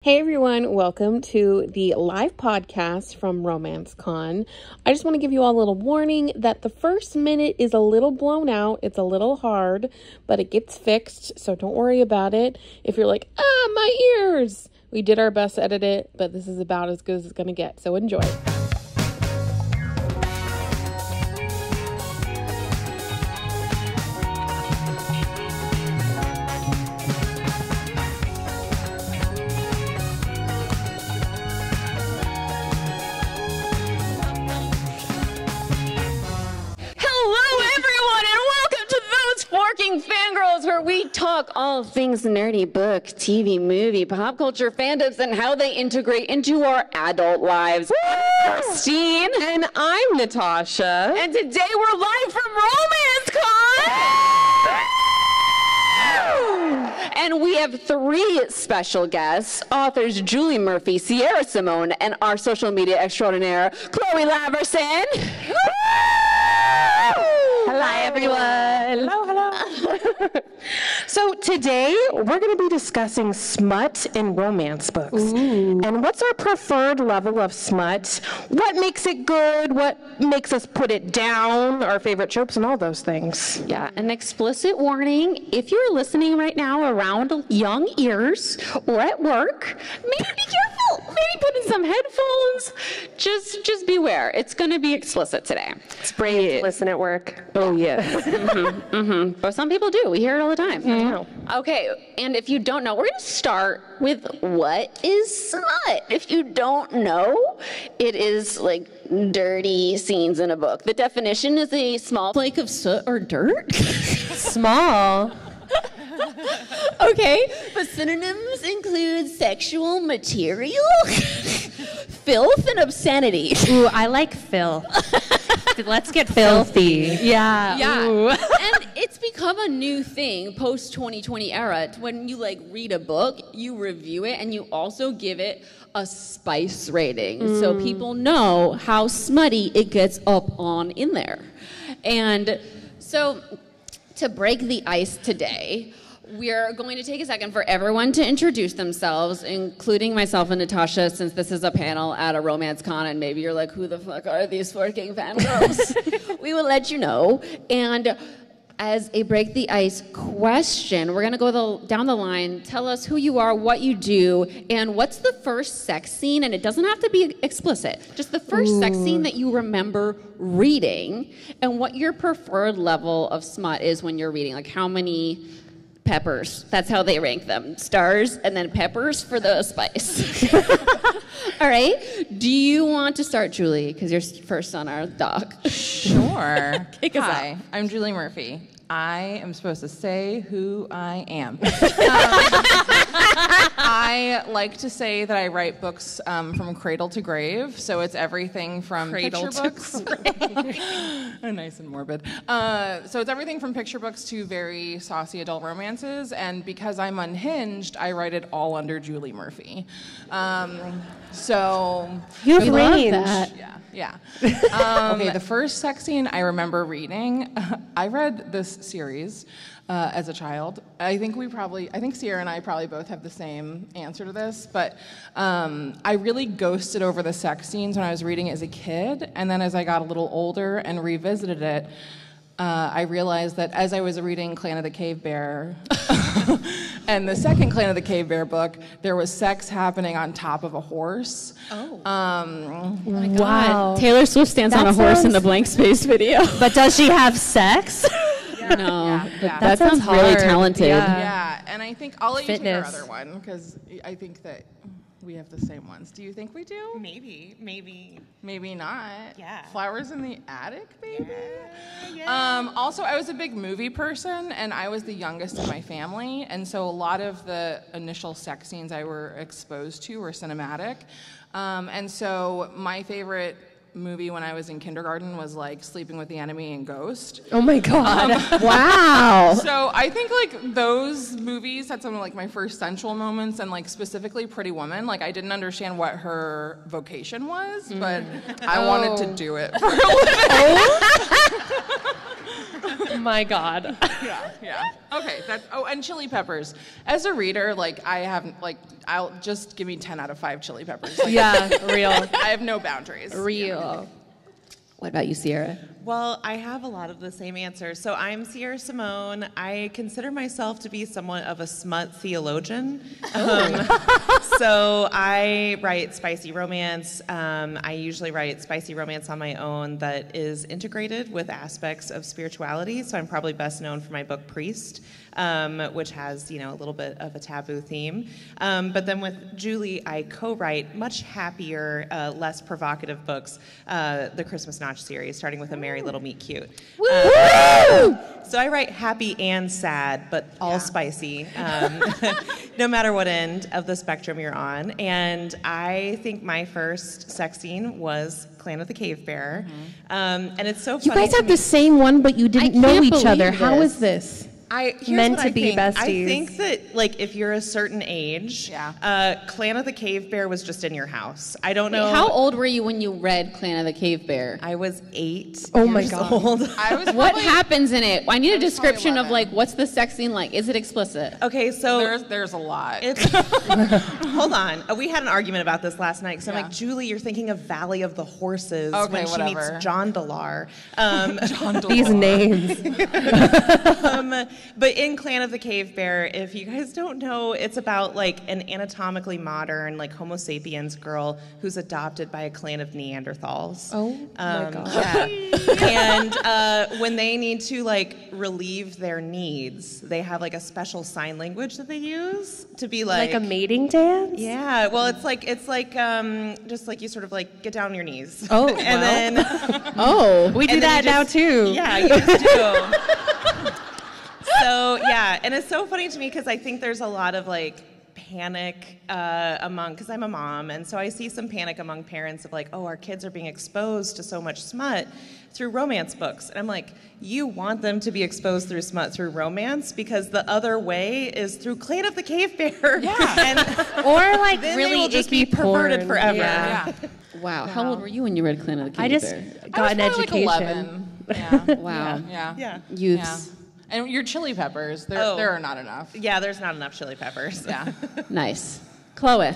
Hey everyone, welcome to the live podcast from Romance Con. I just want to give you all a little warning that the first minute is a little blown out. It's a little hard, but it gets fixed, so don't worry about it. If you're like, my ears! We did our best to edit it, but this is about as good as it's going to get, so enjoy. Fangirls, where we talk all things nerdy, book, TV, movie, pop culture, fandoms, and how they integrate into our adult lives. I'm Christine. And I'm Natasha. And today we're live from Romance Con! And we have three special guests, authors Julie Murphy, Sierra Simone, and our social media extraordinaire, Chloe Laverson. Hi, everyone. Hello. So today, we're going to be discussing smut in romance books. Ooh. And what's our preferred level of smut? What makes it good? What makes us put it down? Our favorite tropes and all those things. Yeah, an explicit warning. If you're listening right now around young ears or at work, maybe be careful. Maybe put in some headphones. Just beware. It's going to be explicit today. It's brave to listen at work. Oh, yes. But some people do. We hear it all the time. Mm-hmm. Okay, and if you don't know, we're going to start with what is smut. If you don't know, it is like dirty scenes in a book. The definition is a small flake of soot or dirt. Small. Okay, but synonyms include sexual material, filth, and obscenity. Ooh, I like filth. Let's get filthy. Yeah. Ooh. And it's become a new thing post-2020 era. When you read a book, you review it, and you also give it a spice rating. So people know how smutty it gets up on in there. And so to break the ice today, we're going to take a second for everyone to introduce themselves, including myself and Natasha, since this is a panel at a romance con, and maybe you're like, who the fuck are these forking fangirls? We will let you know. And as a break the ice question, we're going to go down the line. Tell us who you are, what you do, and what's the first sex scene, and it doesn't have to be explicit, just the first sex scene that you remember reading, and what your preferred level of smut is when you're reading, like how many peppers. That's how they rank them. Stars and then peppers for the spice. All right. Do you want to start, Julie? Because you're first on our doc. Sure. Kick us Hi, off. I'm Julie Murphy. I am supposed to say who I am. I like to say that I write books from cradle to grave, so it's everything from picture books. Nice and morbid. So it's everything from picture books to very saucy adult romances, and because I'm unhinged, I write it all under Julie Murphy. So You have range. Yeah. Okay, the first sex scene I remember reading, I read this series as a child. I think Sierra and I probably both have the same answer to this, but I really ghosted over the sex scenes when I was reading it as a kid, and then as I got a little older and revisited it, I realized that as I was reading Clan of the Cave Bear, and the second Clan of the Cave Bear book, there was sex happening on top of a horse. Oh. My God. Taylor Swift stands on a horse in the Blank Space video. But does she have sex? No. Yeah. That sounds really talented. Yeah, and I think I'll let you take our Fitness. other one, because I think that we have the same ones. Do you think we do? Maybe. Maybe not. Yeah. Flowers in the Attic, baby. Yeah. Also, I was a big movie person, and I was the youngest in my family, and so a lot of the initial sex scenes I were exposed to were cinematic. And so my favorite movie when I was in kindergarten was Sleeping with the Enemy and Ghost. Oh my God. Wow. So I think those movies had some of my first sensual moments, and specifically Pretty Woman. I didn't understand what her vocation was, but I wanted to do it for a living. my God. Yeah. Okay. And chili peppers. As a reader, like I haven't I'll just give me 10 out of 5 chili peppers. Like, Real. I have no boundaries. Real. What about you, Sierra? Well, I have a lot of the same answers. So I'm Sierra Simone. I consider myself to be somewhat of a smut theologian. So I write spicy romance. I usually write spicy romance on my own that is integrated with aspects of spirituality. So I'm probably best known for my book Priest, which has, a little bit of a taboo theme. But then with Julie, I co-write much happier, less provocative books, the Christmas Notch series, starting with A Merry Little Meet Cute. So I write happy and sad, but all spicy, no matter what end of the spectrum you're on. And I think my first sex scene was Clan of the Cave Bear. And it's so funny. You guys have the same one, but you didn't know each other. How is this? Here's Meant what to I be think. besties. I think that, if you're a certain age, Clan of the Cave Bear was just in your house. I don't know. How old were you when you read Clan of the Cave Bear? I was 8 Oh my years God. old. What happens in it? I need a description of 11. what's the sex scene like? Is it explicit? Okay, so There's a lot. hold on. We had an argument about this last night because I'm like, Julie, you're thinking of Valley of the Horses when she meets John Delar. These names. But in Clan of the Cave Bear, if you guys don't know, it's about an anatomically modern Homo sapiens girl who's adopted by a clan of Neanderthals. Oh my God. Yeah. And when they need to relieve their needs, they have a special sign language that they use to be Like a mating dance? Yeah, well, it's just you sort of get down on your knees. Oh, and then we do and then that you now just- too. Yeah, you just do. So yeah, and it's so funny to me because I think there's a lot of panic because I'm a mom, and so I see some panic among parents of our kids are being exposed to so much smut through romance books. And I'm like, you want them to be exposed through smut through romance because the other way is through Clan of the Cave Bear. Yeah. Or then really they will just be icky perverted porn. forever. Yeah. Wow. How old were you when you read Clan of the Cave I just Bear? got an I was probably, education. 11. Yeah. Wow. Yeah. Youths. And your chili peppers, there are not enough. Yeah, there's not enough chili peppers. Yeah. Nice. Chloe.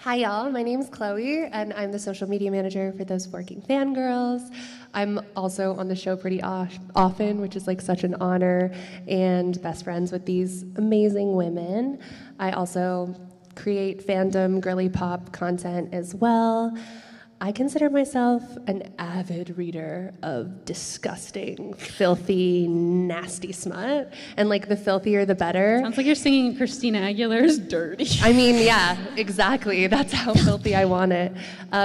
Hi, y'all. My name's Chloe, and I'm the social media manager for Those Working Fangirls. I'm also on the show pretty often, which is such an honor, and best friends with these amazing women. I also create fandom girly pop content as well. I consider myself an avid reader of disgusting, filthy, nasty smut. And the filthier, the better. Sounds like you're singing Christina Aguilera's Dirty. I mean, yeah, exactly. That's how filthy I want it.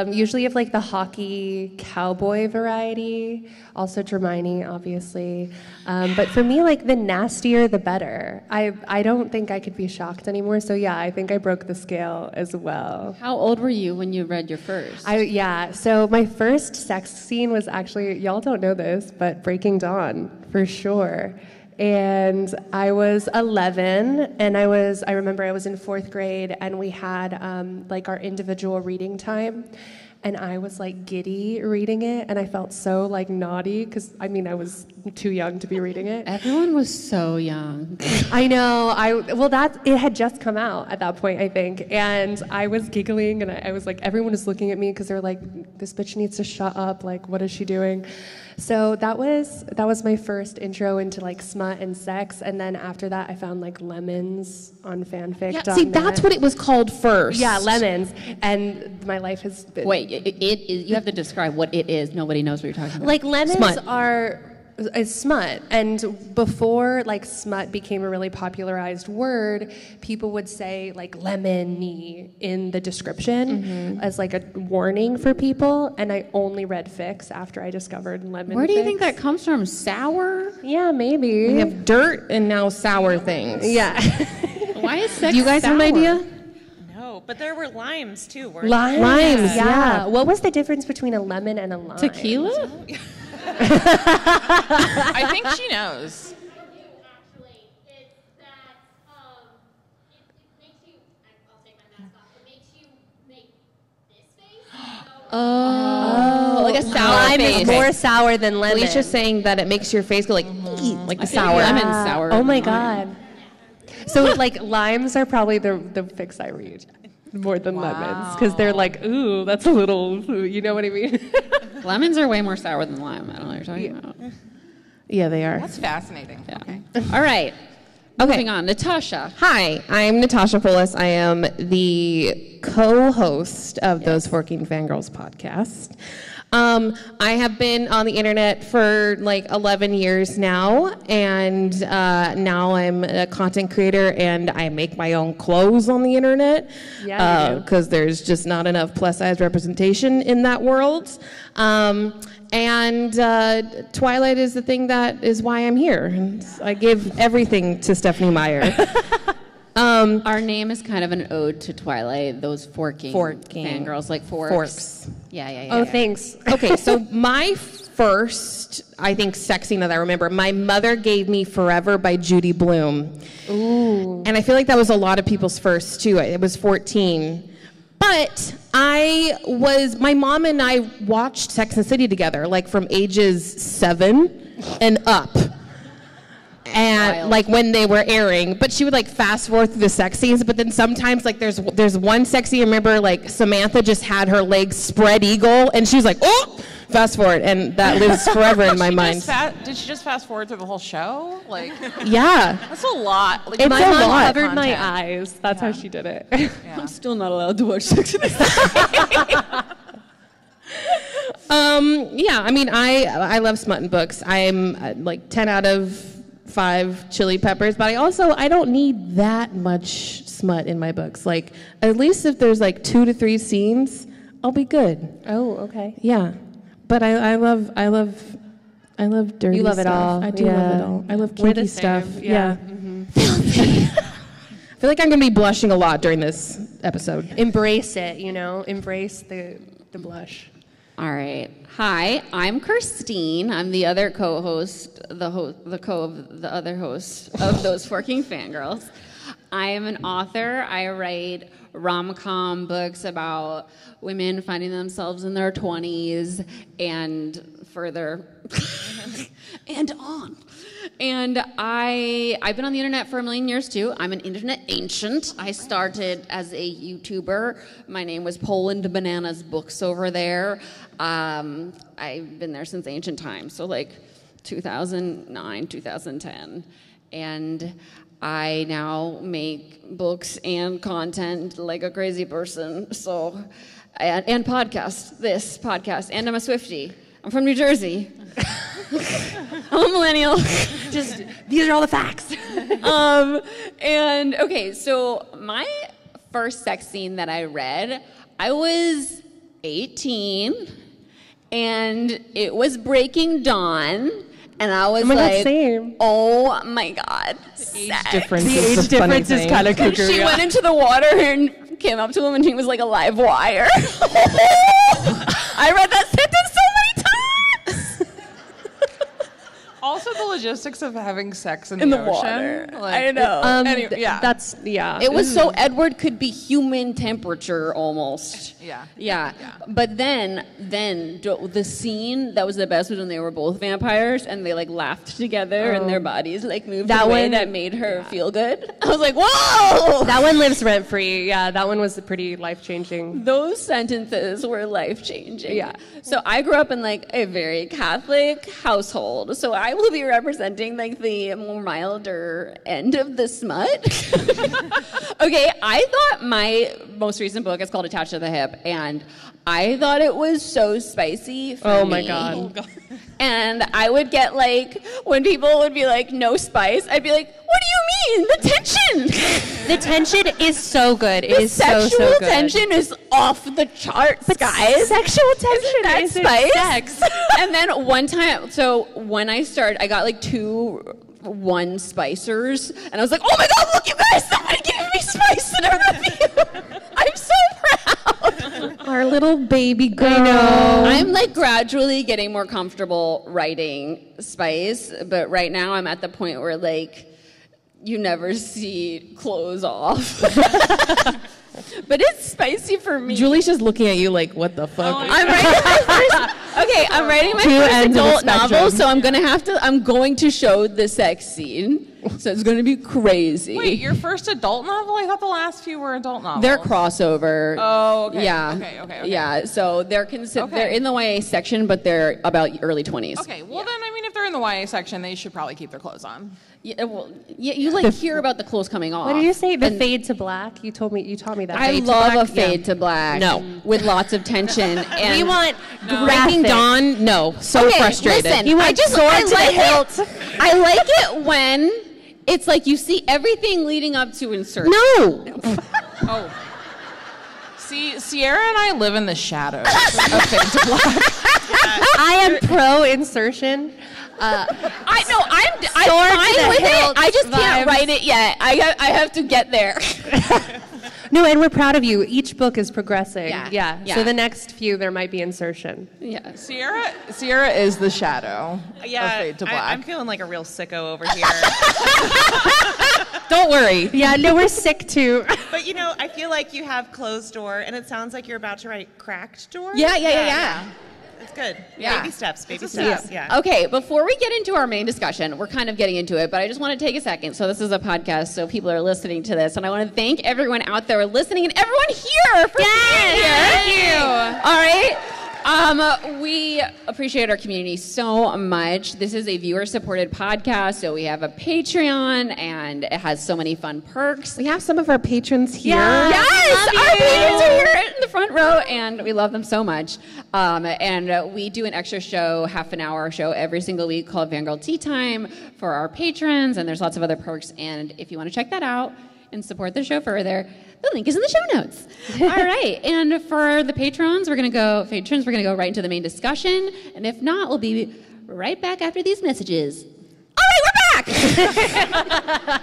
Usually of the hockey cowboy variety. Also Hermione, obviously. But for me, the nastier, the better. I don't think I could be shocked anymore. So yeah, I think I broke the scale as well. How old were you when you read your first? Yeah, so my first sex scene was actually, y'all don't know this, but Breaking Dawn, for sure. And I was 11, and I remember I was in 4th grade, and we had our individual reading time. And I was giddy reading it, and I felt so naughty because I was too young to be reading it. Everyone was so young. I know. It had just come out at that point, I think, and I was giggling, and I was everyone was looking at me because they're this bitch needs to shut up. What is she doing? So that was my first intro into smut and sex, and then after that I found lemons on fanfic.net. Yeah, see, that's what it was called first. Yeah, lemons, and my life has been. Wait, it is. You have to describe what it is. Nobody knows what you're talking about. Lemons is smut, and before smut became a really popularized word, people would say lemony in the description as a warning for people, and I only read fics after I discovered lemon. Where do you think that comes from? Sour? Yeah, maybe. We have dirt and now sour things. Yeah. Why is sex Do you guys have an sour? idea? No, but there were limes too, weren't Limes, yeah. What was the difference between a lemon and a lime? Tequila? I think she knows. Oh, like a sour Lime face. is more sour than lemon. Alicia's saying that it makes your face go sweet, like the I feel like sour. lemon's sour. Oh my than lime. God. So like limes are probably the fix I read more than lemons because they're like, ooh, that's a little, you know what I mean? Lemons are way more sour than lime. I don't know what you're talking about. Yeah, they are. That's fascinating. Yeah. Okay. All right. Okay. Moving on. Natasha. Hi, I'm Natasha Polis. I am the co-host of Those Forking Fangirls podcast. I have been on the internet for like 11 years now, and now I'm a content creator, and I make my own clothes on the internet because there's just not enough plus-size representation in that world. And Twilight is the thing that is why I'm here. And I give everything to Stephanie Meyer. Our name is kind of an ode to Twilight, those forking fangirls, like forks. Yeah. Oh, thanks. Okay, so my first, I think, sex scene that I remember, my mother gave me Forever by Judy Blume. Ooh. And I feel like that was a lot of people's first, too. It was 14. But my mom and I watched Sex and the City together, like from ages 7 and up. And Wild. like when they were airing, but she would like fast forward through the sex scenes. But then sometimes like there's one sex scene. I remember like Samantha just had her legs spread eagle, and she was like, oh, fast forward, and that lives forever in my mind. Did she just fast forward through the whole show? Like, Yeah, that's a lot. Like, It's My a mom lot. covered my Content. eyes. That's how she did it. Yeah. I'm still not allowed to watch Sex and the City. yeah. I mean, I love smutting books. I'm like 10 out of 5 Chili Peppers, but I don't need that much smut in my books. Like at least if there's like 2 to 3 scenes, I'll be good. Oh, okay. Yeah, but I love dirty. You love it stuff. all. I do Yeah. love it all. I love We're kinky the stuff. same. Yeah. I feel like I'm gonna be blushing a lot during this episode. Embrace it, embrace the blush. All right. Hi, I'm Christine. I'm the other co-host, the other host of Those Forking Fangirls. I am an author. I write rom-com books about women finding themselves in their 20s and further and on. And I've been on the internet for a million years too. I'm an internet ancient. I started as a YouTuber. My name was Poland Bananas Books over there. I've been there since ancient times, so like 2009, 2010. And I now make books and content like a crazy person. So, and this podcast, and I'm a Swiftie. I'm from New Jersey. I'm a millennial. Just, these are all the facts. And okay, so my first sex scene that I read, I was 18, and it was Breaking Dawn, and I was God, same. oh my God, Age difference. The is age the funny difference is thing. kind of And cuckoo. she went into the water and came up to him, and he was like a live wire. I read that sentence so many times. Also, the logistics of having sex in In the the ocean. water. I know. Anyway, yeah. That's, yeah. It was so Edward could be human temperature almost. Yeah. Yeah. But then the scene that was the best was when they were both vampires and they like laughed together and their bodies like moved That in a way one- that made her feel good. I was like, whoa! That one lives rent free. Yeah, that one was pretty life changing. Those sentences were life-changing. Yeah. So I grew up in like a very Catholic household. So I will be representing like the more milder end of the smut. Okay, I thought my most recent book is called Attached to the Hip, and I thought it was so spicy for Oh my me. God. Oh God. And I would get like, when people would be like, no spice, I'd be like, what do you mean? The tension! The tension is so good. It is so Sexual good. tension is off the charts, guys. Sexual tension Isn't that is spice? sex. And then one time, so when I started, I got like 2 one spicers, and I was like, oh my God, look you guys, somebody giving me spice in a review. I'm so proud. Our little baby girl. I'm like gradually getting more comfortable writing spice, but right now I'm at the point where like you never see clothes off. But it's spicy for me. Julie's just looking at you like, what the fuck? I'm writing my first. Okay, I'm writing my Two first ends of the adult novel, spectrum. so I'm going to show the sex scene. So it's going to be crazy. Wait, your first adult novel? I thought the last few were adult novels. They're crossover. Oh, okay. Yeah. Okay. Yeah, so they're they're in the YA section, but they're about early 20s. Okay, well then, I mean, if they're in the YA section, they should probably keep their clothes on. Yeah, well, you like hear about the clothes coming off. What did you say? The fade to black? You taught me that. I Fade to love black? a fade to black. No. With lots of tension. And We want Graphic. Breaking Dawn. No, so Okay, frustrated. Listen, You want I just sword I to the like hilt. it. I like it when it's like you see everything leading up to insertion. No. Oh. See, Sierra and I live in the shadows of Fade to Black. I am pro insertion. I know I'm to fine the with it. hilt I just can't vibes. write it yet. I have to get there. No, and we're proud of you. Each book is progressing. Yeah. So the next few, there might be insertion. Yeah. Sierra is the shadow of Fade to Black. I'm feeling like a real sicko over here. Don't worry. Yeah, no, we're sick too. But I feel like you have closed door, and it sounds like you're about to write cracked door. Yeah. It's good. Yeah. Baby steps. Yeah. Okay, before we get into our main discussion, we're kind of getting into it, but I just want to take a second. So this is a podcast, so people are listening to this, and I want to thank everyone out there listening and everyone here for being here. Thank you. All right. We appreciate our community so much. This is a viewer-supported podcast, so we have a Patreon, and it has so many fun perks. We have some of our patrons here. Yes, our patrons are here in the front row, and we love them so much. And we do an extra show, half-an-hour show every single week called Fangirl Tea Time for our patrons, and there's lots of other perks. And if you want to check that out and support the show further, the link is in the show notes. All right, and for the patrons, we're gonna go right into the main discussion, and if not, we'll be right back after these messages. All right, we're back.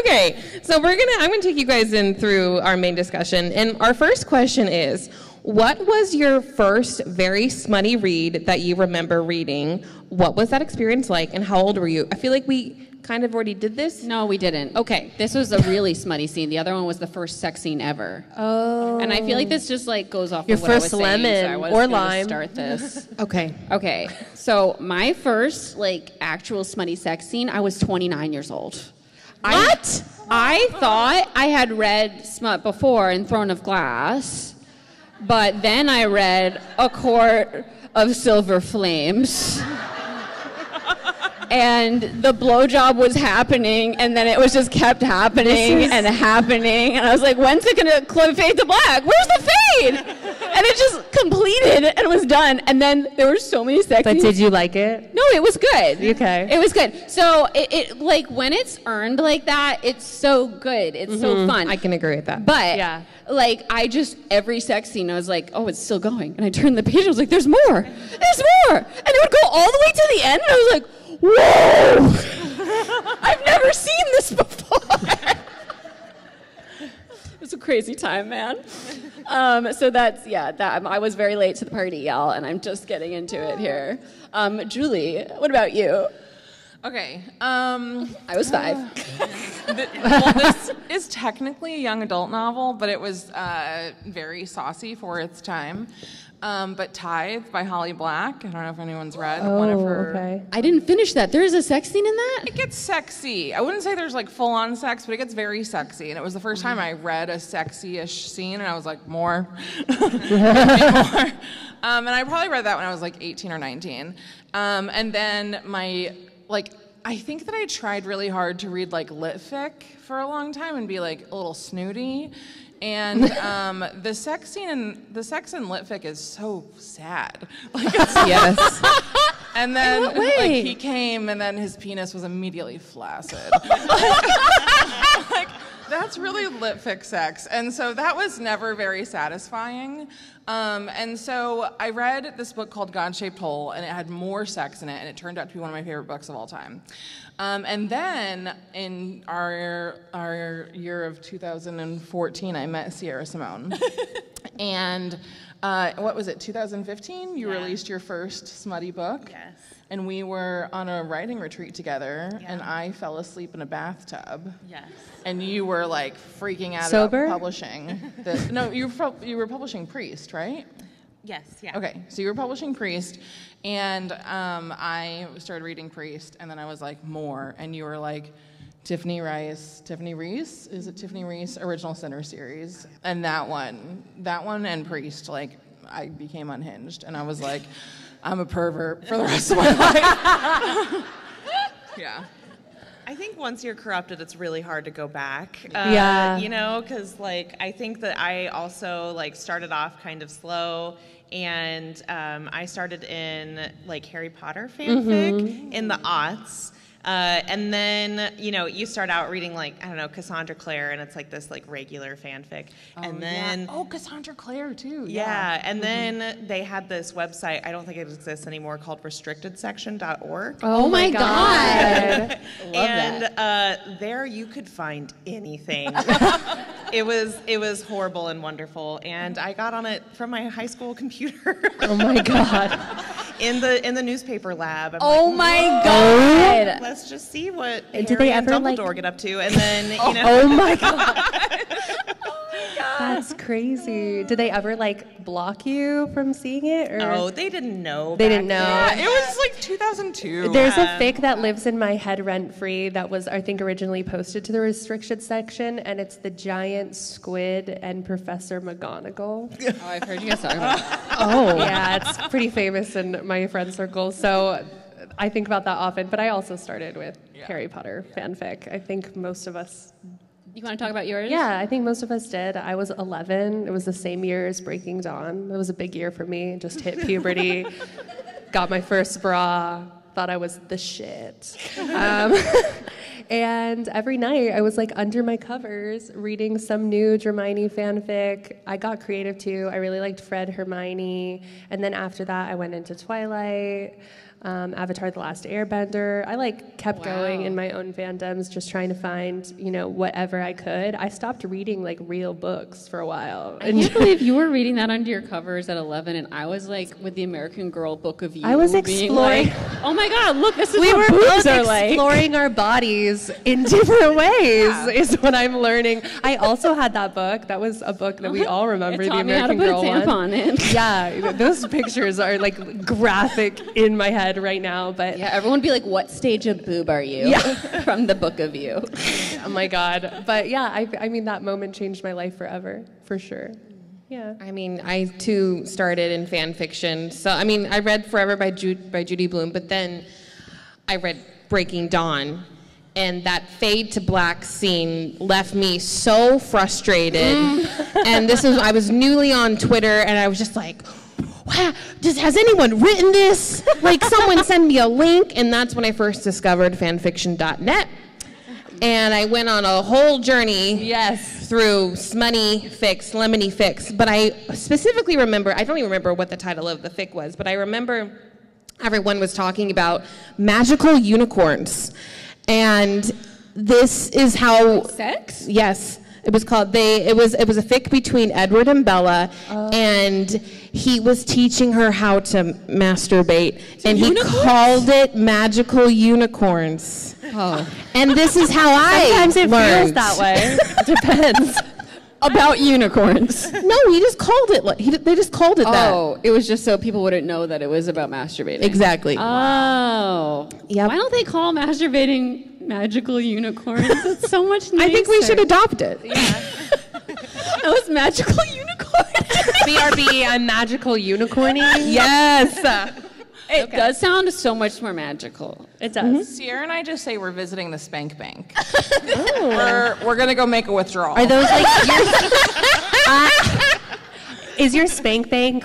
Okay, so I'm gonna take you guys in through our main discussion, and our first question is, what was your first very smutty read that you remember reading? What was that experience like, and how old were you? I feel like we kind of already did this. No, we didn't. Okay, this was a really smutty scene. The other one was the first sex scene ever. Oh. And I feel like this just goes off Your of what I was first saying, lemon so I was or gonna lime. Start this. Okay. So my first actual smutty sex scene, I was 29 years old. What? I thought I had read smut before in Throne of Glass, but then I read A Court of Silver Flames. And the blowjob was happening, and then it was just kept happening and happening. And I was like, when's it gonna fade to black? Where's the fade? And it just completed and was done. And then there were so many sex But scenes. did you like it? No, it was good. Okay. It was good. So it when it's earned like that, it's so good. It's so fun. I can agree with that. But Yeah. every sex scene, I was like, oh, it's still going. And I turned the page, I was like, there's more. There's more. And it would go all the way to the end, and I was like, whoa! I've never seen this before. It was a crazy time, man. So I was very late to the party, y'all, and I'm just getting into it here. Julie, what about you? Okay. I was 5. This is technically a young adult novel, but it was very saucy for its time. But Tithe by Holly Black. I don't know if anyone's read one of her. Okay. I didn't finish that. There is a sex scene in that? It gets sexy. I wouldn't say there's full-on sex, but it gets very sexy. And it was the first time I read a sexy-ish scene, and I was like, more. More. And I probably read that when I was 18 or 19. And then I think that I tried really hard to read lit fic for a long time and be a little snooty. And the sex in lit fic is so sad. Yes. And then In what way? he came, and then his penis was immediately flaccid. That's really lit fic sex. And so that was never very satisfying. And so I read this book called God-Shaped Hole, and it had more sex in it, and it turned out to be one of my favorite books of all time. And then in our year of 2014, I met Sierra Simone. And what was it, 2015? You released your first smutty book. Yes. And we were on a writing retreat together, and I fell asleep in a bathtub. Yes. And you were freaking out Sober? about publishing. No, you were publishing Priest, right? Yes, yeah. Okay, so you were publishing Priest, and I started reading Priest, and then I was like, more, and you were like, Tiffany Reese, is it Tiffany Reese? Original Sinner series, and that one and Priest, like, I became unhinged, and I was like, I'm a pervert for the rest of my life. Yeah. I think once you're corrupted, it's really hard to go back. Yeah. Because like I think that I also like started off kind of slow, and I started in like Harry Potter fanfic in the aughts. And then, you start out reading like, I don't know, Cassandra Clare, and it's like this like regular fanfic. And then Cassandra Clare too. Yeah, and then they had this website, I don't think it exists anymore, called restrictedsection.org. Oh my God. And there you could find anything. It was horrible and wonderful, and I got on it from my high school computer. Oh my God. In the newspaper lab. Oh my God. Let's just see what Did Harry they and ever, Dumbledore get up to, and then Oh my God. That's crazy. Did they ever like block you from seeing it? Or? Oh, they didn't know. They didn't know. Yeah, it was like 2002. There's a fic that lives in my head rent-free that was, I think, originally posted to the restricted section, and it's the giant squid and Professor McGonagall. Oh, I've heard you guys talk about it. Oh. Yeah, it's pretty famous in my friend circle, so I think about that often, but I also started with Harry Potter fanfic. I think most of us... You want to talk about yours? Yeah, I think most of us did. I was 11. It was the same year as Breaking Dawn. It was a big year for me. Just hit puberty, got my first bra, thought I was the shit. And every night I was like under my covers reading some new Hermione fanfic. I got creative too. I really liked Fred, Hermione. And then after that I went into Twilight. Avatar: The Last Airbender. I kept going in my own fandoms, just trying to find, whatever I could. I stopped reading real books for a while. I can't believe you were reading that under your covers at 11, and I was with the American Girl book of you. I was being exploring. Oh my God! Look, this is We what were boobs both are like. exploring our bodies in different ways. Is what I'm learning. I also had that book. That was a book that we all remember. The American Girl one. one. In. Yeah, those pictures are graphic in my head right now. But yeah, everyone would be like, "What stage of boob are you?" Yeah. From the book of you. Oh my God. But yeah, I mean that moment changed my life forever, for sure. Yeah. I mean, I too started in fan fiction. So I mean, I read Forever by Judy Blume, but then I read Breaking Dawn, and that fade to black scene left me so frustrated. And I was newly on Twitter, and I was just like, wow, has anyone written this? Someone send me a link. And that's when I first discovered fanfiction.net. And I went on a whole journey through smutty fics, lemony fics. But I specifically remember, I don't even remember what the title of the fic was, but I remember everyone was talking about magical unicorns. And this is how... Sex? Yes. It was called, it was a fic between Edward and Bella, and he was teaching her how to masturbate, and he called it magical unicorns. Oh. And this is how Sometimes it learned. feels that way. Depends. About unicorns. No, he just called it, they just called it that. Oh, it was just so people wouldn't know that it was about masturbating. Exactly. Oh. Yep. Why don't they call masturbating magical unicorns? It's so much nicer. I think we should adopt it. Yeah. That was magical unicorn. BRB, I'm magical unicorning. Yes. It does sound so much more magical. It does. Sierra and I just say we're visiting the spank bank. We're gonna go make a withdrawal. Are those is your spank bank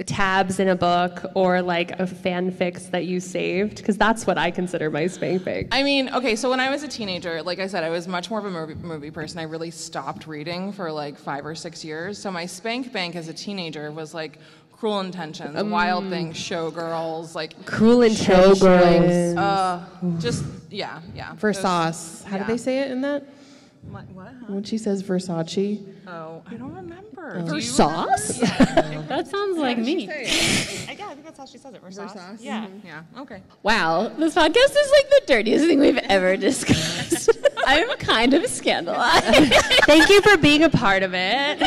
tabs in a book or a fanfics that you saved? Because that's what I consider my spank bank. I mean, okay, so when I was a teenager, like I said, I was much more of a movie person. I really stopped reading for 5 or 6 years. So my spank bank as a teenager was Cruel Intentions, Wild Things, Showgirls, Cruel Intentions. Yeah. For sauce. How do they say it in that? What? When she says Versace. Oh, I don't remember. For sauce? That sounds like me. I think that's how she says it. Versace. Yeah. Yeah, okay. Wow, this podcast is the dirtiest thing we've ever discussed. I'm kind of scandalized. Thank you for being a part of it.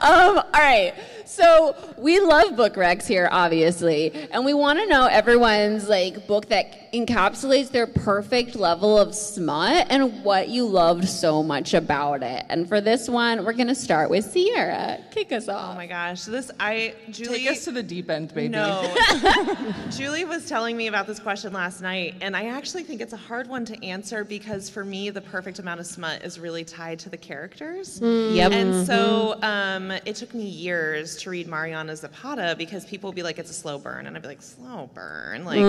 All right. So we love book recs here, obviously, and we want to know everyone's like book that encapsulates their perfect level of smut and what you loved so much about it. And for this one, we're gonna start with Sierra. Kick us off. Oh my gosh, Julie. Take us to the deep end, baby. No, Julie was telling me about this question last night, and I actually think it's a hard one to answer because for me, the perfect amount of smut is really tied to the characters. Yep. And so it took me years to read Mariana Zapata because people would be like, it's a slow burn. And I'd be like, slow burn? Like,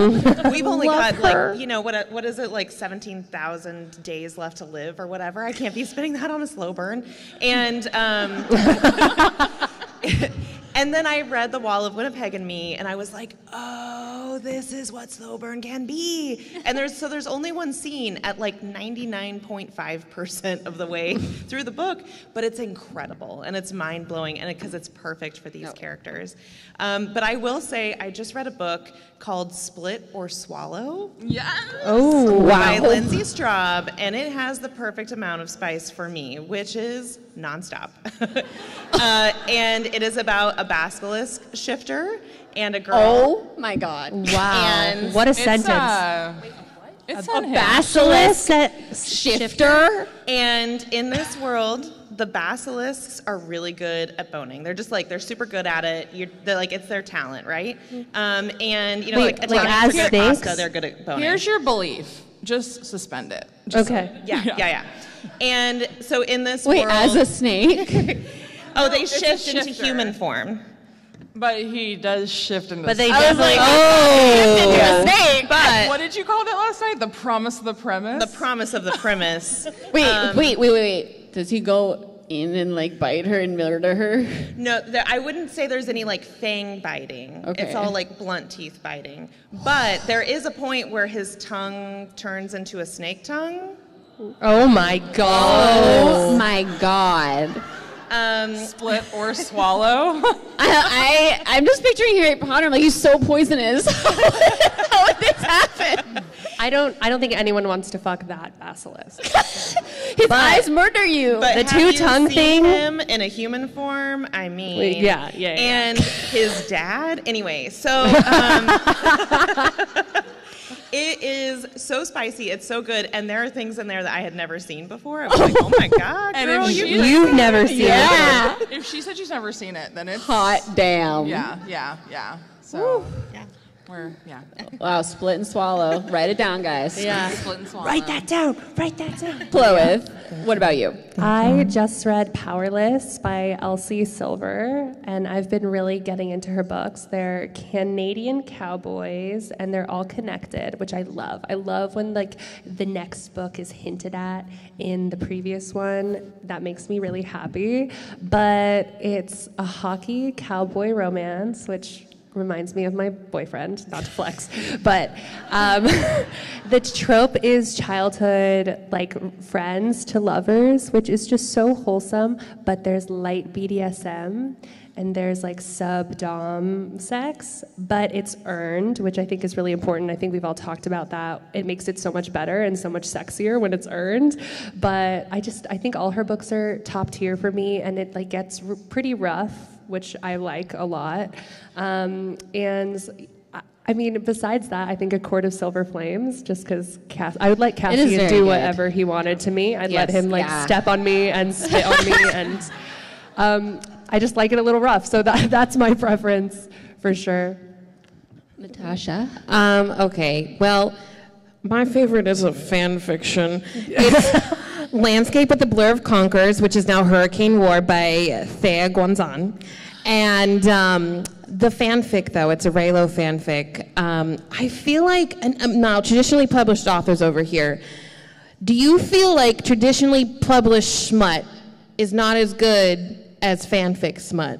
we've only got, like, you know, what is it, like 17,000 days left to live or whatever? I can't be spending that on a slow burn. And and then I read The Wall of Winnipeg and Me, and I was like, oh, this is what slow burn can be. And there's only one scene at like 99.5% of the way through the book, but it's incredible and it's mind blowing, and because it's perfect for these characters. But I will say, I just read a book called Split or Swallow. Yeah. Oh, wow. By Lindsay Straub, and it has the perfect amount of spice for me, which is nonstop. And it is about a basilisk shifter and a girl. Oh my God. Wow. And what a sentence. It's A basilisk shifter. And in this world, the basilisks are really good at boning. They're just like, they're super good at it. They're like, it's their talent, right? And, you know, Wait, like like Italian as pasta, snakes? they're good at boning. Here's your belief. Just suspend it. Okay. Yeah. And so in this Wait, world... as a snake? they shift into human form. But he does shift into But they I was definitely- snake. But What did you call that last night? The promise of the premise? the promise of the premise... Wait. Does he go in and like bite her and murder her? No, I wouldn't say there's any like fang biting. Okay. It's all like blunt teeth biting. But there is a point where his tongue turns into a snake tongue. Oh my God. Oh my God. Split or swallow? I'm just picturing Harry Potter like he's so poisonous. How would this happen? I don't think anyone wants to fuck that basilisk. His eyes murder you. But The have two-tongue you seen thing? him in a human form? I mean, Yeah. And his dad. Anyway, so it is so spicy. It's so good, and there are things in there that I had never seen before. I was like, oh my God, And girl, if you she- You've never seen it. yeah. If she said she's never seen it, then it's... Hot damn. Yeah. So, Yeah. Wow, split and swallow. Write it down, guys. Yeah. Split and swallow. Write that down. Chloe, what about you? I just read Powerless by Elsie Silver, and I've been really getting into her books. They're Canadian cowboys, and they're all connected, which I love. I love when like the next book is hinted at in the previous one. That makes me really happy. But it's a hockey cowboy romance, which reminds me of my boyfriend, not to flex, but the trope is childhood like friends to lovers, which is just so wholesome, but there's light BDSM and there's like sub-dom sex, but it's earned, which I think is really important. I think we've all talked about that. It makes it so much better and so much sexier when it's earned, but I think all her books are top tier for me, and it like gets pretty rough, which I like a lot. And I mean, besides that, I think A Court of Silver Flames, just because I would let Cassian very do good. whatever he wanted to me. I'd let Yes, him like yeah. step on me and spit on me, and I just like it a little rough. So that's my preference for sure. Natasha? Okay, well, my favorite is a fan fiction. It's Landscape with the Blur of Conquerors, which is now Hurricane War by Thea Guanzan. And the fanfic, though, it's a Raylo fanfic. I feel like, now traditionally published authors over here, do you feel like traditionally published smut is not as good as fanfic smut?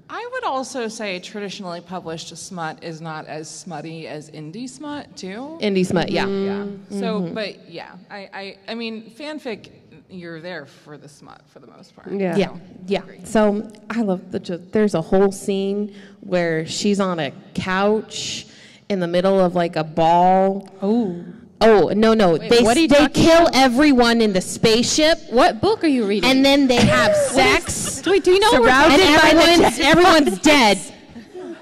I would also say traditionally published smut is not as smutty as indie smut, too. Indie smut, yeah. Yeah. So, but yeah, I mean, fanfic, you're there for the smut for the most part. Yeah. Yeah. So I love there's a whole scene where she's on a couch in the middle of like a ball. Oh, no. Wait, what are you they talking kill everyone in the spaceship. What book are you reading? And then they have sex Wait, do you know Surrounded and everyone's dead?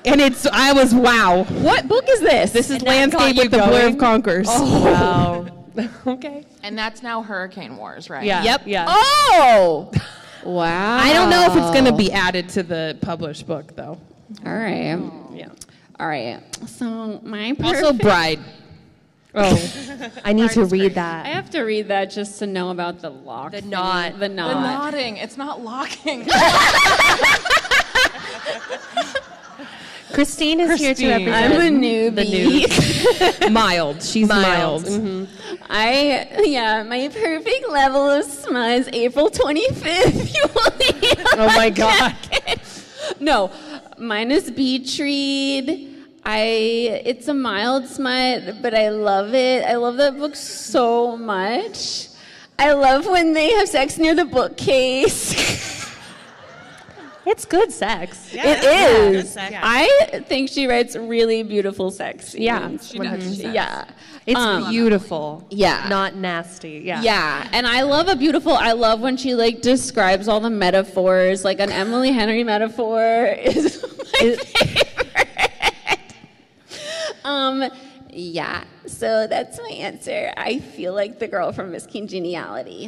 And I was wow. What book is this? This is And that Landscape got you with the Blur going? of Conquers. Wow. Okay. And that's now Hurricane Wars, right? Yeah. Yep. Yeah. Oh! Wow. I don't know if it's going to be added to the published book, though. All right. Yeah. All right. So my perfect... Also, Bride. Oh, I need to read I that. have to read that just to know about the lock. The thing. knot. The The knot. nodding. It's not locking. Christine is here to Christine. represent I'm a newbie. the news. Mild. She's mild. My perfect level of smut is April 25th. You will need Oh my God. No, mine is Beach Read. It's a mild smut, but I love it. I love that book so much. I love when they have sex near the bookcase. It's good sex. It is. I think she writes really beautiful sex scenes. Yeah, She does. Yeah. It's beautiful. Yeah. Not nasty. Yeah. Yeah, and I love I love when she like describes all the metaphors. Like an Emily Henry metaphor is my favorite. Yeah, so that's my answer. I feel like the girl from Miss Congeniality.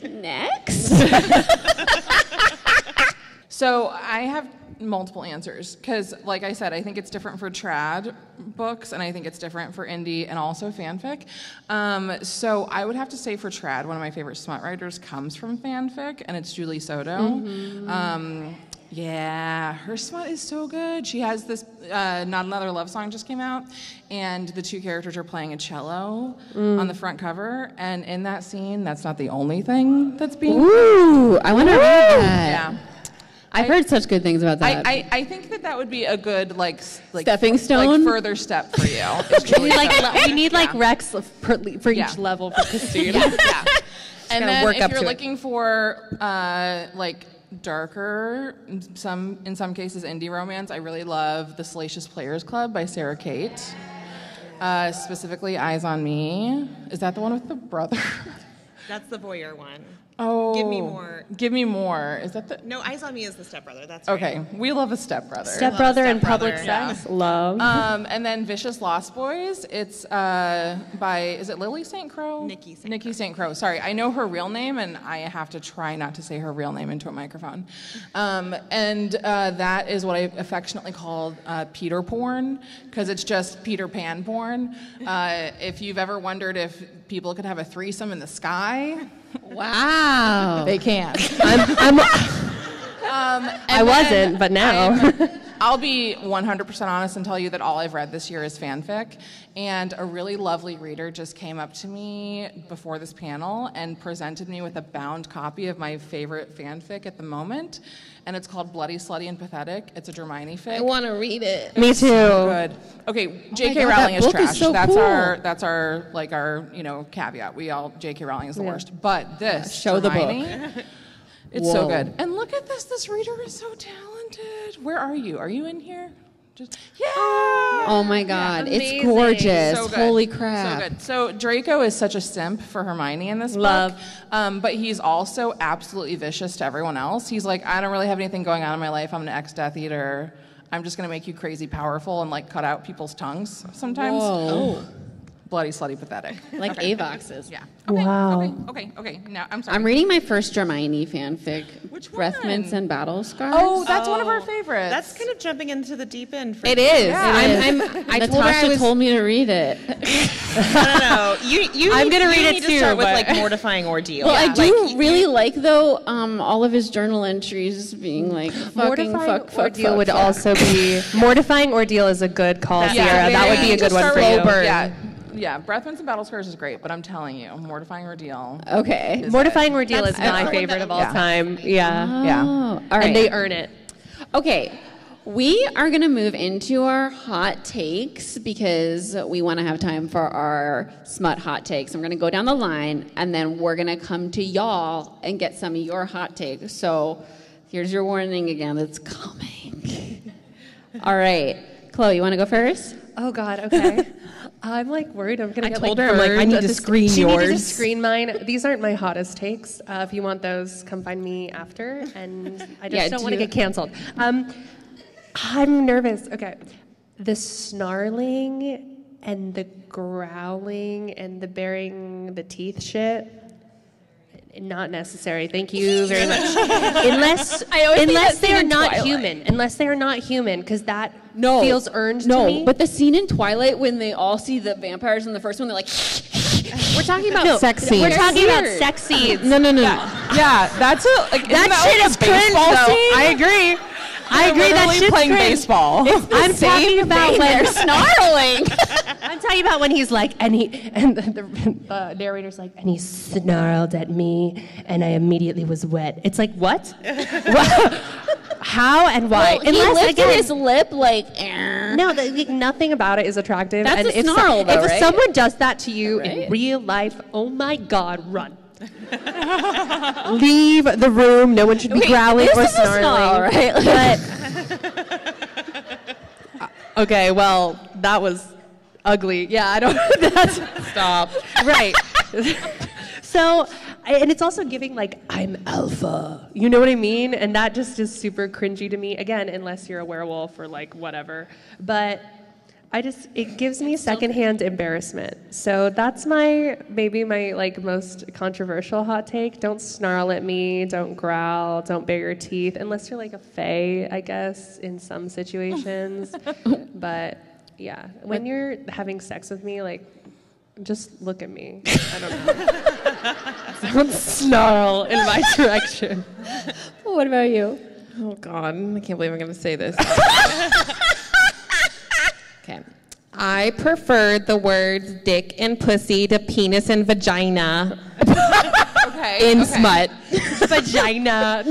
Next. So I have multiple answers because, like I said, I think it's different for trad books, and I think it's different for indie and also fanfic. So I would have to say for trad, one of my favorite smut writers comes from fanfic, and it's Julie Soto. Yeah, her smut is so good. She has this Not Another Love Song just came out, and the two characters are playing a cello on the front cover, and in that scene, that's not the only thing that's being Ooh, I want to read that. Yeah. I've heard such good things about that. I think that would be a good like Stepping stone? further step for you. It's Julie Soto. We need like Rex for each Yeah. level for Christine. Yeah. gotta And then work if up you're to it. looking for like darker, in some cases indie romance, I really love The Salacious Players Club by Sarah Kate. Specifically Eyes on Me. Is that the one with the brother? That's the voyeur one. Oh. Give Me More. Give Me More. Is that the... No, Eyes on Me is the stepbrother. That's right. Okay. We love a stepbrother. Stepbrother and Stepbrother, public yeah. sex. Love. And then Vicious Lost Boys. It's by, is it Lily St. Crow? Nikki St. Crow. Sorry, I know her real name, and I have to try not to say her real name into a microphone. And that is what I affectionately call Peter porn, because it's just Peter Pan porn. If you've ever wondered if people could have a threesome in the sky, wow. they can. I wasn't, but now. I'll be 100% honest and tell you that all I've read this year is fanfic. And a really lovely reader just came up to me before this panel and presented me with a bound copy of my favorite fanfic at the moment. And it's called Bloody, Slutty, and Pathetic. It's a Dramini fic. I want to read it. Me too. Good. Okay, J.K. God, Rowling that is book is trash. so that's cool. our caveat. J.K. Rowling is the worst. But this show the book. Dramini, it's so Whoa. good. And look at this. This reader is so talented. Where are you? Are you in here? Yeah. Oh my God, it's amazing. gorgeous. So good. Holy crap. So good. So Draco is such a simp for Hermione in this Love. book. But he's also absolutely vicious to everyone else. He's like, I don't really have anything going on in my life. I'm an ex-Death Eater. I'm just going to make you crazy powerful and like cut out people's tongues sometimes. Whoa. Bloody, slutty, pathetic. Like Avoxes. Yeah. Okay, Wow. Okay. Now, I'm sorry. I'm reading my first Dramini fanfic. Which Breath one? Mints and Battle Scars. Oh, that's one of our favorites. That's kind of jumping into the deep end. For It is. Yeah. I told her I told me to read it. No. You I'm gonna read you it need too, to start with but- like mortifying ordeal. Well, I do really like though all of his journal entries being like fucking Mortifying fuck. ordeal would also be mortifying ordeal is a good call, Sierra. That would be a good one for you. Yeah, Breath Mints and Battle Scars is great, but I'm telling you, Mortifying Ordeal. Okay. Mortifying ordeal is That's- my favorite of all time. Yeah. Yeah. Oh, all right. And they earn it. Okay. We are going to move into our hot takes because we want to have time for our smut hot takes. I'm going to go down the line, and then we're going to come to y'all and get some of your hot takes. So here's your warning again. It's coming. All right. Chloe, you want to go first? Oh, God. Okay. I'm like worried I'm gonna get told like her, I'm like, burned I need at to this- screen She needed to yours. screen mine. These aren't my hottest takes. If you want those, come find me after. And I just don't want to get canceled. I'm nervous. Okay, the snarling and the growling and the baring the teeth shit. Not necessary. Thank you very much. Unless they are not human. Unless they are not human, because that feels earned to me. No, but the scene in Twilight when they all see the vampires in the first one, they're like, We're talking about sex scenes. We're talking about sex scenes. No. Yeah, that's That shit is cringe, though. I agree. I agree. That shit's playing cringe. baseball. I'm talking about when they're snarling. I'm talking about when he's like, and the narrator's like, and he snarled at me, and I immediately was wet. It's like, what? How and why? Well, he lifted his lip like, no, nothing about it is attractive. That's and a snarl, though, if right? someone does that to you Right? in real life, oh my God, run. Leave the room. No one should be growling or this is a snarling. snarl, right? But okay, well, that was ugly. Yeah, I don't. That's Stop. right. So, and it's also giving like I'm alpha. You know what I mean? And that just is super cringy to me. Again, unless you're a werewolf or like whatever. But it gives me secondhand embarrassment. So that's maybe my like most controversial hot take. Don't snarl at me, don't growl, don't bare your teeth, unless you're like a fae, I guess, in some situations. But yeah, when you're having sex with me, like, just look at me. I don't know. Don't snarl in my direction. What about you? Oh, God. I can't believe I'm going to say this. Okay. I prefer the words dick and pussy to penis and vagina in smut. Vagina.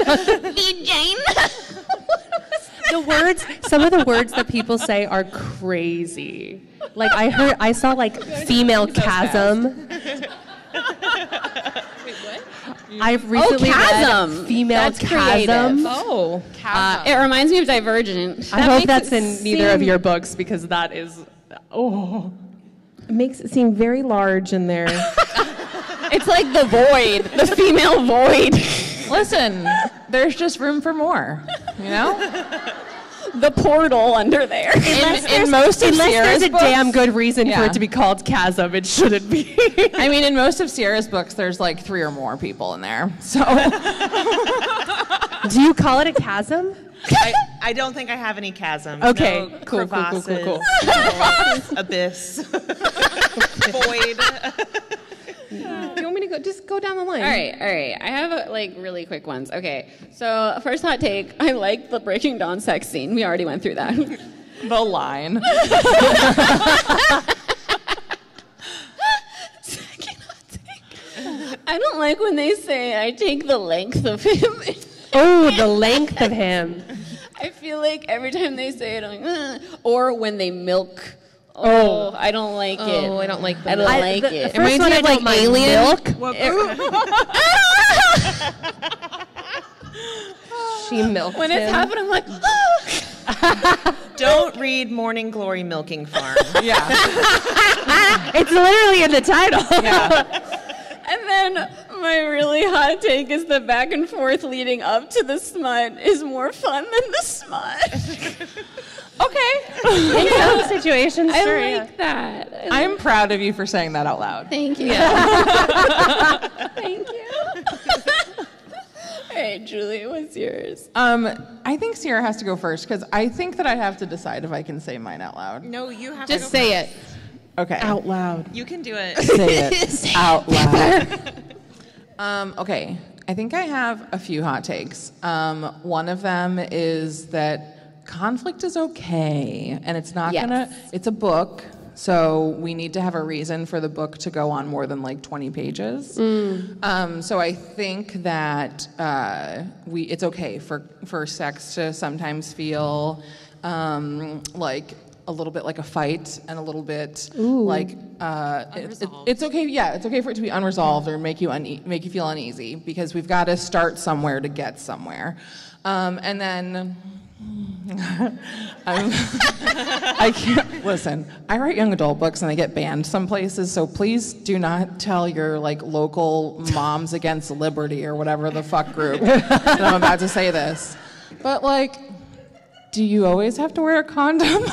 Some of the words that people say are crazy. Like I saw like female chasm. I've recently chasm. read female That's chasm. creative. Oh. It reminds me of Divergent. I hope that's in neither of your books because that is, It makes it seem very large in there. It's like the void, the female void. Listen, there's just room for more, you know? The portal under there. Unless there's a books- damn good reason for Yeah. it to be called chasm, it shouldn't be. I mean, in most of Sierra's books, there's like 3 or more people in there. So Do you call it a chasm? I don't think I have any chasms. Okay, No cool. crevasses, abyss, void. Do you want me to go? Just go down the line. All right. I have really quick ones. Okay, so first hot take. I like the Breaking Dawn sex scene. We already went through that. the line. Second hot take. I don't like when they say I take the length of him. Oh, the length of him. I feel like every time they say it, I'm like, ugh. Or when they milk. Oh, I don't like it. Oh, I don't like the I don't milk. like it. The first one I don't mind milk. She milked When it's him. happening, I'm like, Don't read Morning Glory Milking Farm. Yeah. It's literally in the title. And then my really hot take is the back and forth leading up to the smut is more fun than the smut. Okay. In some situations, I sure, like that. I'm proud of you for saying that out loud. Thank you. Thank you. All right, Julie, what's yours? I think Sierra has to go first because I think that I have to decide if I can say mine out loud. No, you have Just to say it Okay. out loud. You can do it. Say it out loud. Okay. I think I have a few hot takes. One of them is that conflict is okay, and it's not it's a book, so we need to have a reason for the book to go on more than like 20 pages. So I think that it's okay for sex to sometimes feel like a little bit like a fight and a little bit like it's okay. Yeah, it's okay for it to be unresolved or make you feel uneasy because we've got to start somewhere to get somewhere. And then I can't listen. I write young adult books and they get banned some places, so please do not tell your like local Moms Against Liberty or whatever the fuck group that I'm about to say this. But like, do you always have to wear a condom?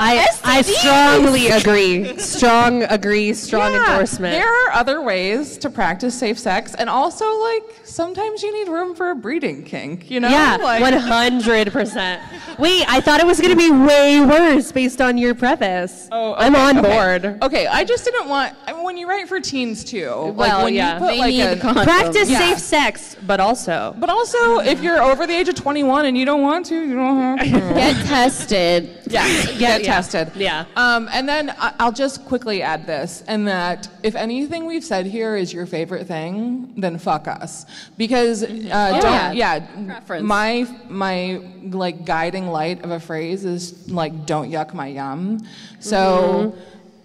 I strongly agree. Strong endorsement. There are other ways to practice safe sex, and also like sometimes you need room for a breeding kink, you know? Yeah, like, 100%. Wait, I thought it was going to be way worse based on your preface. Oh, okay, I'm on board. Okay, I just didn't want. I mean, when you write for teens too, Well, like when yeah. you put They like need a condoms. Practice Yeah. safe sex, but also. But also, if you're over the age of 21 and you don't want to, you don't have to. Get tested. Get tested. Yeah. And then I'll just quickly add this, and that if anything we've said here is your favorite thing, then fuck us, because Preference. my like guiding light of a phrase is like don't yuck my yum. So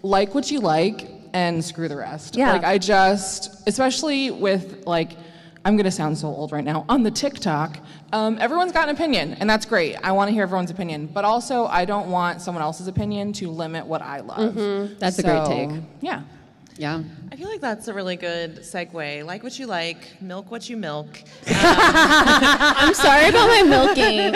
like what you like and screw the rest. Yeah. Like I just, especially with like, I'm gonna sound so old right now, on the TikTok, everyone's got an opinion, and that's great. I wanna hear everyone's opinion, but also I don't want someone else's opinion to limit what I love. That's a great take. Yeah. Yeah. I feel like that's a really good segue. Like what you like, milk what you milk. I'm sorry about my milking.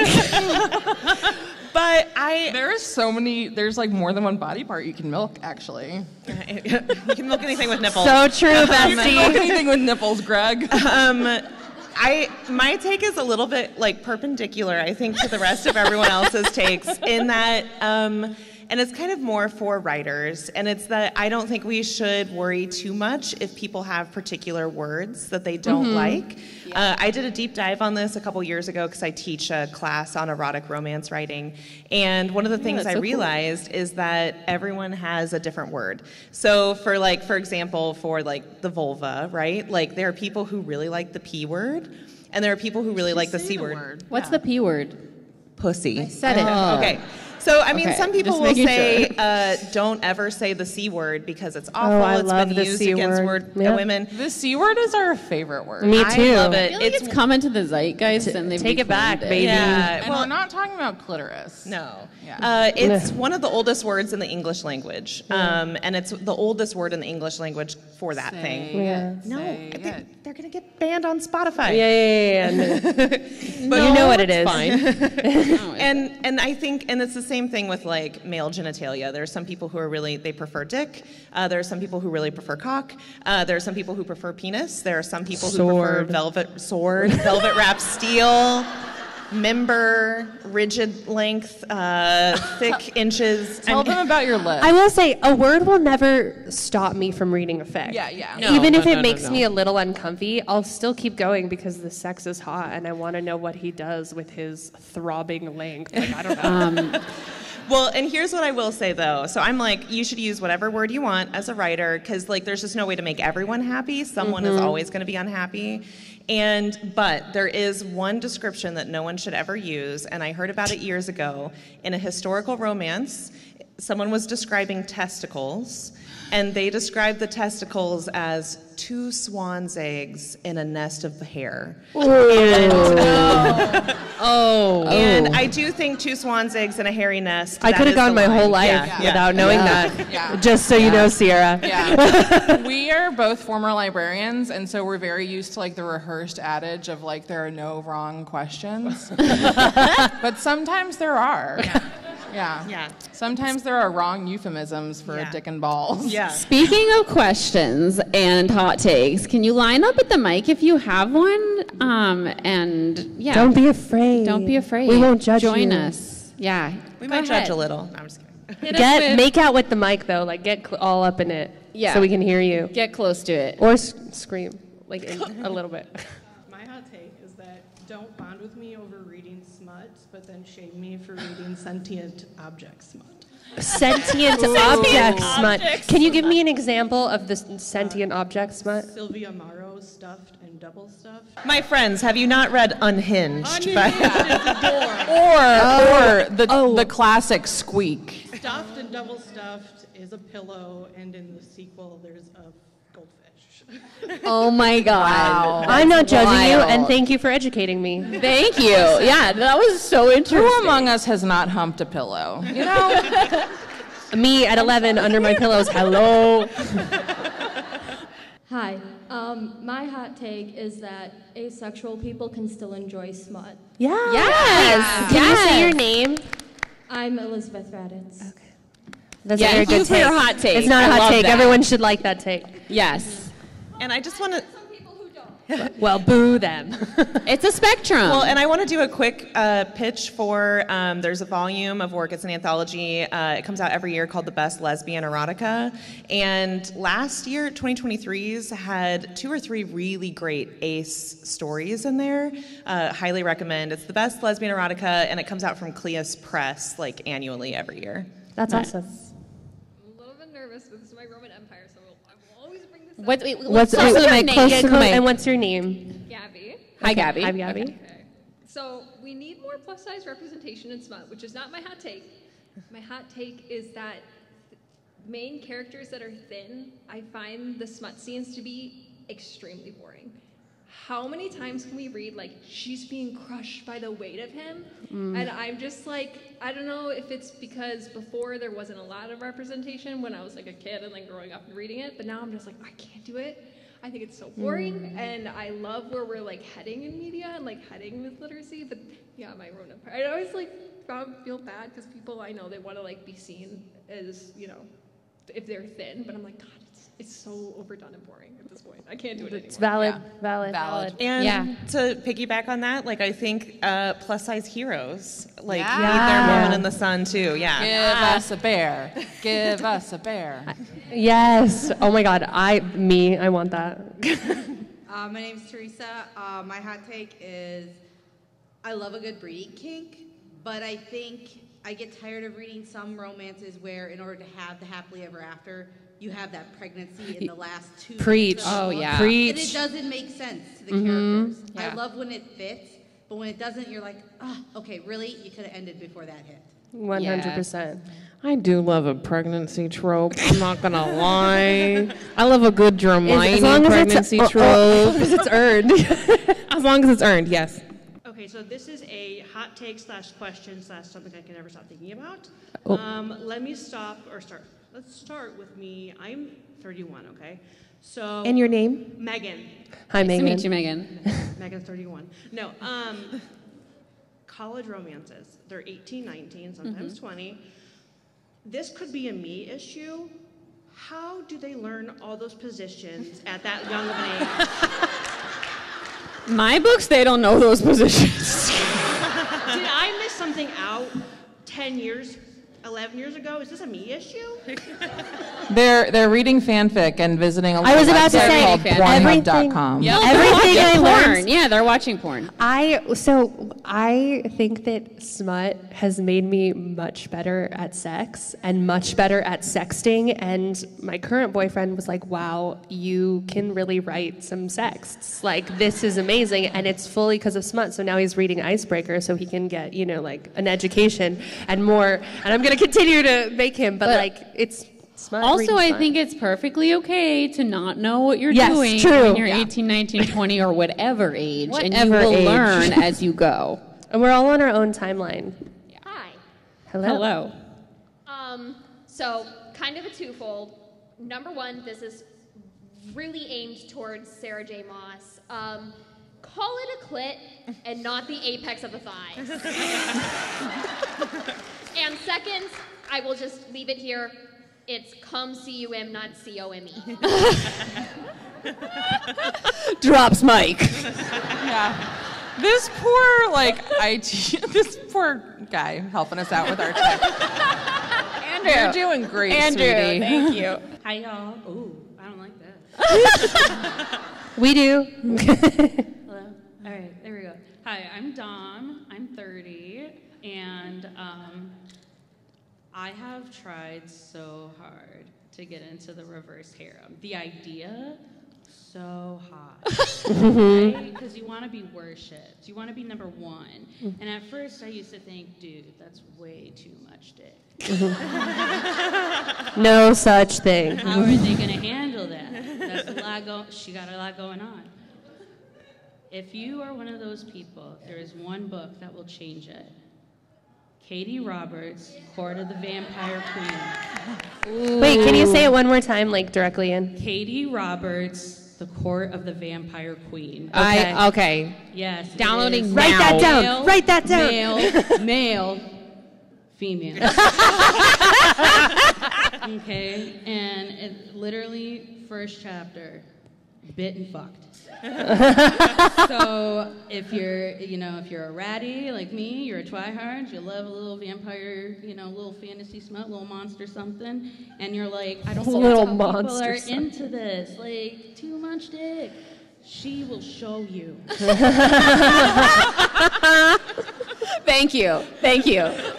But There's like more than one body part you can milk, actually. you can milk anything with nipples. So true, You can milk Bestie. anything with nipples, Greg. My take is a little bit like perpendicular, I think, to the rest of everyone else's takes in that, and it's kind of more for writers, and it's that I don't think we should worry too much if people have particular words that they don't like. I did a deep dive on this a couple years ago because I teach a class on erotic romance writing, and one of the things I realized is that everyone has a different word. So for example, for like the vulva, right? Like there are people who really like the P word, and there are people who really like the C word. What's the P word? Pussy. Said it. Okay. So, I mean, Okay, some people just will making say, don't ever say the C word because it's awful. I It's love been the used C against word. Yeah. women. The C word is our favorite word. Me too. I love I it. feel like it's come into the zeitgeist and they've Take it back, reclaimed it. baby. Yeah. And we're not talking about clitoris. No. Yeah. It's one of the oldest words in the English language. And it's the oldest word in the English language for that thing. Yeah. No, they're going to get banned on Spotify. Yeah. But You know what it is. And I think, and it's the same thing with like male genitalia. There are some people who are they prefer dick. There are some people who really prefer cock. There are some people who prefer penis. There are some people who prefer velvet wrapped steel, member, rigid length, thick inches. Tell them about your list. I will say, a word will never stop me from reading a fic. Yeah. Even if it makes me a little uncomfy, I'll still keep going because the sex is hot and I want to know what he does with his throbbing length. Like, I don't know. Well, and here's what I will say, though. So I'm like, you should use whatever word you want as a writer, because like, there's just no way to make everyone happy. Someone is always going to be unhappy. But there is one description that no one should ever use, and I heard about it years ago in a historical romance. Someone was describing testicles, and they described the testicles as 2 swan's eggs in a nest of hair. And I do think 2 swan's eggs in a hairy nest. I could have gone my whole life without knowing that. Just so you know, Sierra. Yeah. We are both former librarians, and so we're very used to like the rehearsed adage of like there are no wrong questions. But sometimes there are. Yeah. Sometimes there are wrong euphemisms for dick and balls. Yeah. Speaking of questions and hot takes, can you line up at the mic if you have one? Don't be afraid. Don't be afraid. We won't judge Join you. us. Yeah. We might judge a little. No, I'm just kidding. Make out with the mic though, like get all up in it, Yeah. so we can hear you, Get close to it. or scream, like a little bit. My hot take is that don't bond with me over reading smut, but then shame me for reading sentient object smut. Sentient object smut. Can you give me an example of the sentient object smut? Sylvia Morrow, stuffed and double stuffed. My friends, have you not read Unhinged? Or the classic squeak. Stuffed and double stuffed is a pillow, and in the sequel, there's a goldfish. Oh my God. Wow. I'm not judging you, wild. and thank you for educating me. Thank you. Yeah, that was so interesting. Who among us has not humped a pillow? You know? Me at 11 under my pillows. Hello. Hi. My hot take is that asexual people can still enjoy smut. Yeah. Yes. Can you say your name? I'm Elizabeth Raditz. Okay. That's Yeah, a very thank you good for take. your hot take. It's not I a hot love take. that. Everyone should like that take. Yes. And I just want to. Well, boo them. It's a spectrum. Well, and I want to do a quick pitch for, there's a volume of work, it's an anthology, it comes out every year called The Best Lesbian Erotica, and last year, 2023's had 2 or 3 really great ace stories in there, highly recommend. It's The Best Lesbian Erotica, and it comes out from Cleus Press, like, annually every year. That's awesome. I'm a little bit nervous, but this is my Roman Empire, so I will always bring this up. What's close to the mic, close to the mic. And what's your name? Gabby. Hi, Gabby. Hi, Gabby. Okay. So we need more plus size representation in smut, which is not my hot take. My hot take is that main characters that are thin, I find the smut scenes to be extremely boring. How many times can we read, like, she's being crushed by the weight of him? And I'm just like, I don't know if it's because before there wasn't a lot of representation when I was like a kid and like growing up and reading it, but now I'm just like, I can't do it. I think it's so boring, and I love where we're like heading in media and like heading with literacy, but yeah, my Roman Empire. I always like feel bad because people I know, they want to like be seen as, you know, if they're thin, but I'm like, God, it's so overdone and boring at this point. I can't do it anymore. It's valid. Yeah. Valid. And to piggyback on that, like, I think plus size heroes, like, Yeah. need their moment in the sun too, yeah. Give us a bear. Give us a bear. Yes. Oh my God. I want that. My name's Teresa. My hot take is I love a good breeding kink, but I think I get tired of reading some romances where in order to have the happily ever after, you have that pregnancy in the last 2 Preach. minutes of the Oh, book. yeah. Preach. And it doesn't make sense to the characters. Yeah. I love when it fits, but when it doesn't, you're like, oh, okay, really? You could have ended before that hit. 100%. I do love a pregnancy trope. I'm not gonna lie. I love a good Hermione As long as pregnancy it's, trope. it's earned. As long as it's earned, yes. Okay, so this is a hot take / question / something I can never stop thinking about. Oh. Let's start with me. I'm 31, okay? So. And your name? Megan. Hi, Nice Megan. to meet you, Megan. Megan's 31. No, college romances. They're 18, 19, sometimes 20. This could be a me issue. How do they learn all those positions at that young of an age? My books, they don't know those positions. Did I miss something out 10 years, 11 years ago? Is this a me issue? They're reading fanfic and visiting a I was about to website say, called Pornhub.com. Yep. Everything I learned. Porn. Yeah, they're watching porn. I think that smut has made me much better at sex and much better at sexting, and my current boyfriend was like, wow, you can really write some sexts. Like, this is amazing, and it's fully because of smut. So now he's reading Icebreaker so he can get, you know, like an education and more, and I'm going to continue to make him, but like, it's smut. Also, I smut. think it's perfectly okay to not know what you're Yes, doing true. when you're 18, 19, 20, or whatever age, and you Whatever will age. learn as you go. And we're all on our own timeline. Hi. Hello. So kind of a twofold. Number one, this is really aimed towards Sarah J. Maas. Call it a clit and not the apex of the thighs. And second, I will just leave it here. It's cum cum, not come. Drops mic. Yeah. This poor, this poor guy helping us out with our tech. Andrew. You're doing great, Andrew, sweetie. thank you. Hi, y'all. Ooh, I don't like that. We do. Hello? All right, there we go. Hi, I'm Dom. I'm 30, and I have tried so hard to get into the reverse harem. The idea, so hot. Right? Because you want to be worshipped. You want to be number one. And at first I used to think, dude, that's way too much dick. No such thing. How are they going to handle that? That's a lot she got a lot going on. If you are one of those people, there is one book that will change it. Katie Roberts, Court of the Vampire Queen. Ooh. Wait, can you say it one more time, like directly in? Katie Roberts, The Court of the Vampire Queen. Okay. Yes. Downloading now. Write that down. Write that down. Male, female. Okay, and it literally, first chapter, bit and fucked. So if you're a ratty like me, you're a twihard, you love a little vampire, little fantasy smut, little monster something, and you're like, I don't see how people are into this, like too much dick. She will show you. Thank you.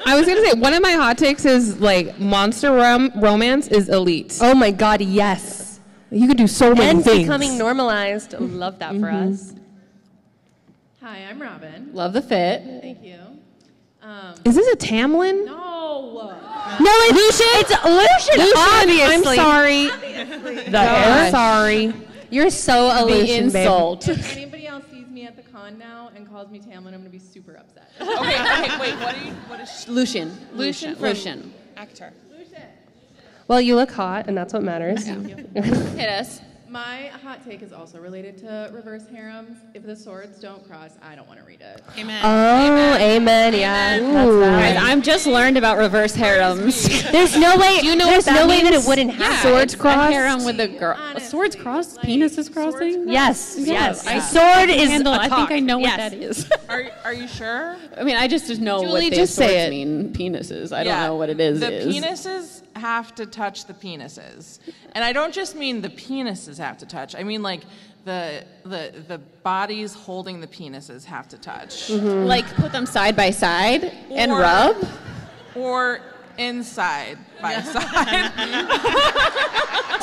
I was gonna say one of my hot takes is like monster romance is elite. Oh my God, yes. You could do so many things. And becoming normalized. Love that for us. Hi, I'm Robin. Love the fit. Thank you. Is this a Tamlin? No. No, it's Lucian. Obviously. I'm sorry. I'm sorry. You're so Lucian, the insult. If anybody else sees me at the con now and calls me Tamlin, I'm going to be super upset. Okay, wait, what is Lucian. actor? Well, you look hot, and that's what matters. Yeah. Hit us. My hot take is also related to reverse harems. If the swords don't cross, I don't want to read it. Amen. Oh, amen. Yeah. Guys, I'm just learned about reverse harems. There's no way. There's no way that it wouldn't happen. Swords cross. A harem with a girl. Swords cross. Penises crossing. Yes. Yeah. Sword is handle. a I think I know yes. what that is. Are you sure? I mean, I just know Julie, what the just swords say it. mean. Penises. I don't know what it is. The penises have to touch the penises, and I don't just mean the penises have to touch. I mean like the bodies holding the penises have to touch. Mm-hmm. Like put them side by side and rub, or inside by side.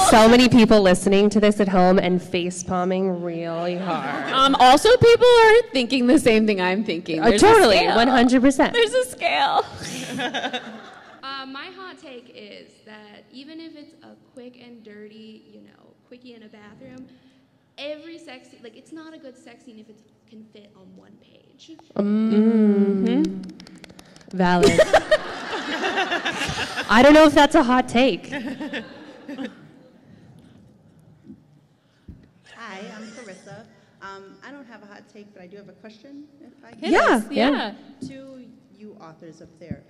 So many people listening to this at home and face palming really hard. Also, people are thinking the same thing I'm thinking. Totally, 100%. There's a scale. My hot take is that even if it's a quick and dirty, quickie in a bathroom, every sex scene, it's not a good sex scene if it can fit on one page. Mm-hmm. Valid. I don't know if that's a hot take. Hi, I'm Clarissa. I don't have a hot take, but I do have a question, if I can. Yeah. To you authors up there.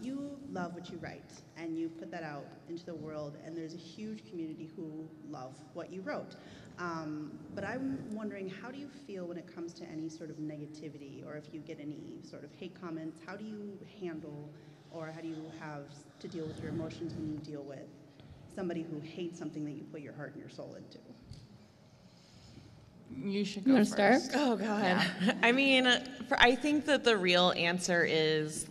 You love what you write, and you put that out into the world, and there's a huge community who love what you wrote. But I'm wondering, how do you feel when it comes to any sort of negativity, or if you get any sort of hate comments? How do you handle, or how do you have to deal with your emotions when you deal with somebody who hates something that you put your heart and your soul into? You should go first. Start? Oh, God. Yeah. I mean, I think that the real answer is,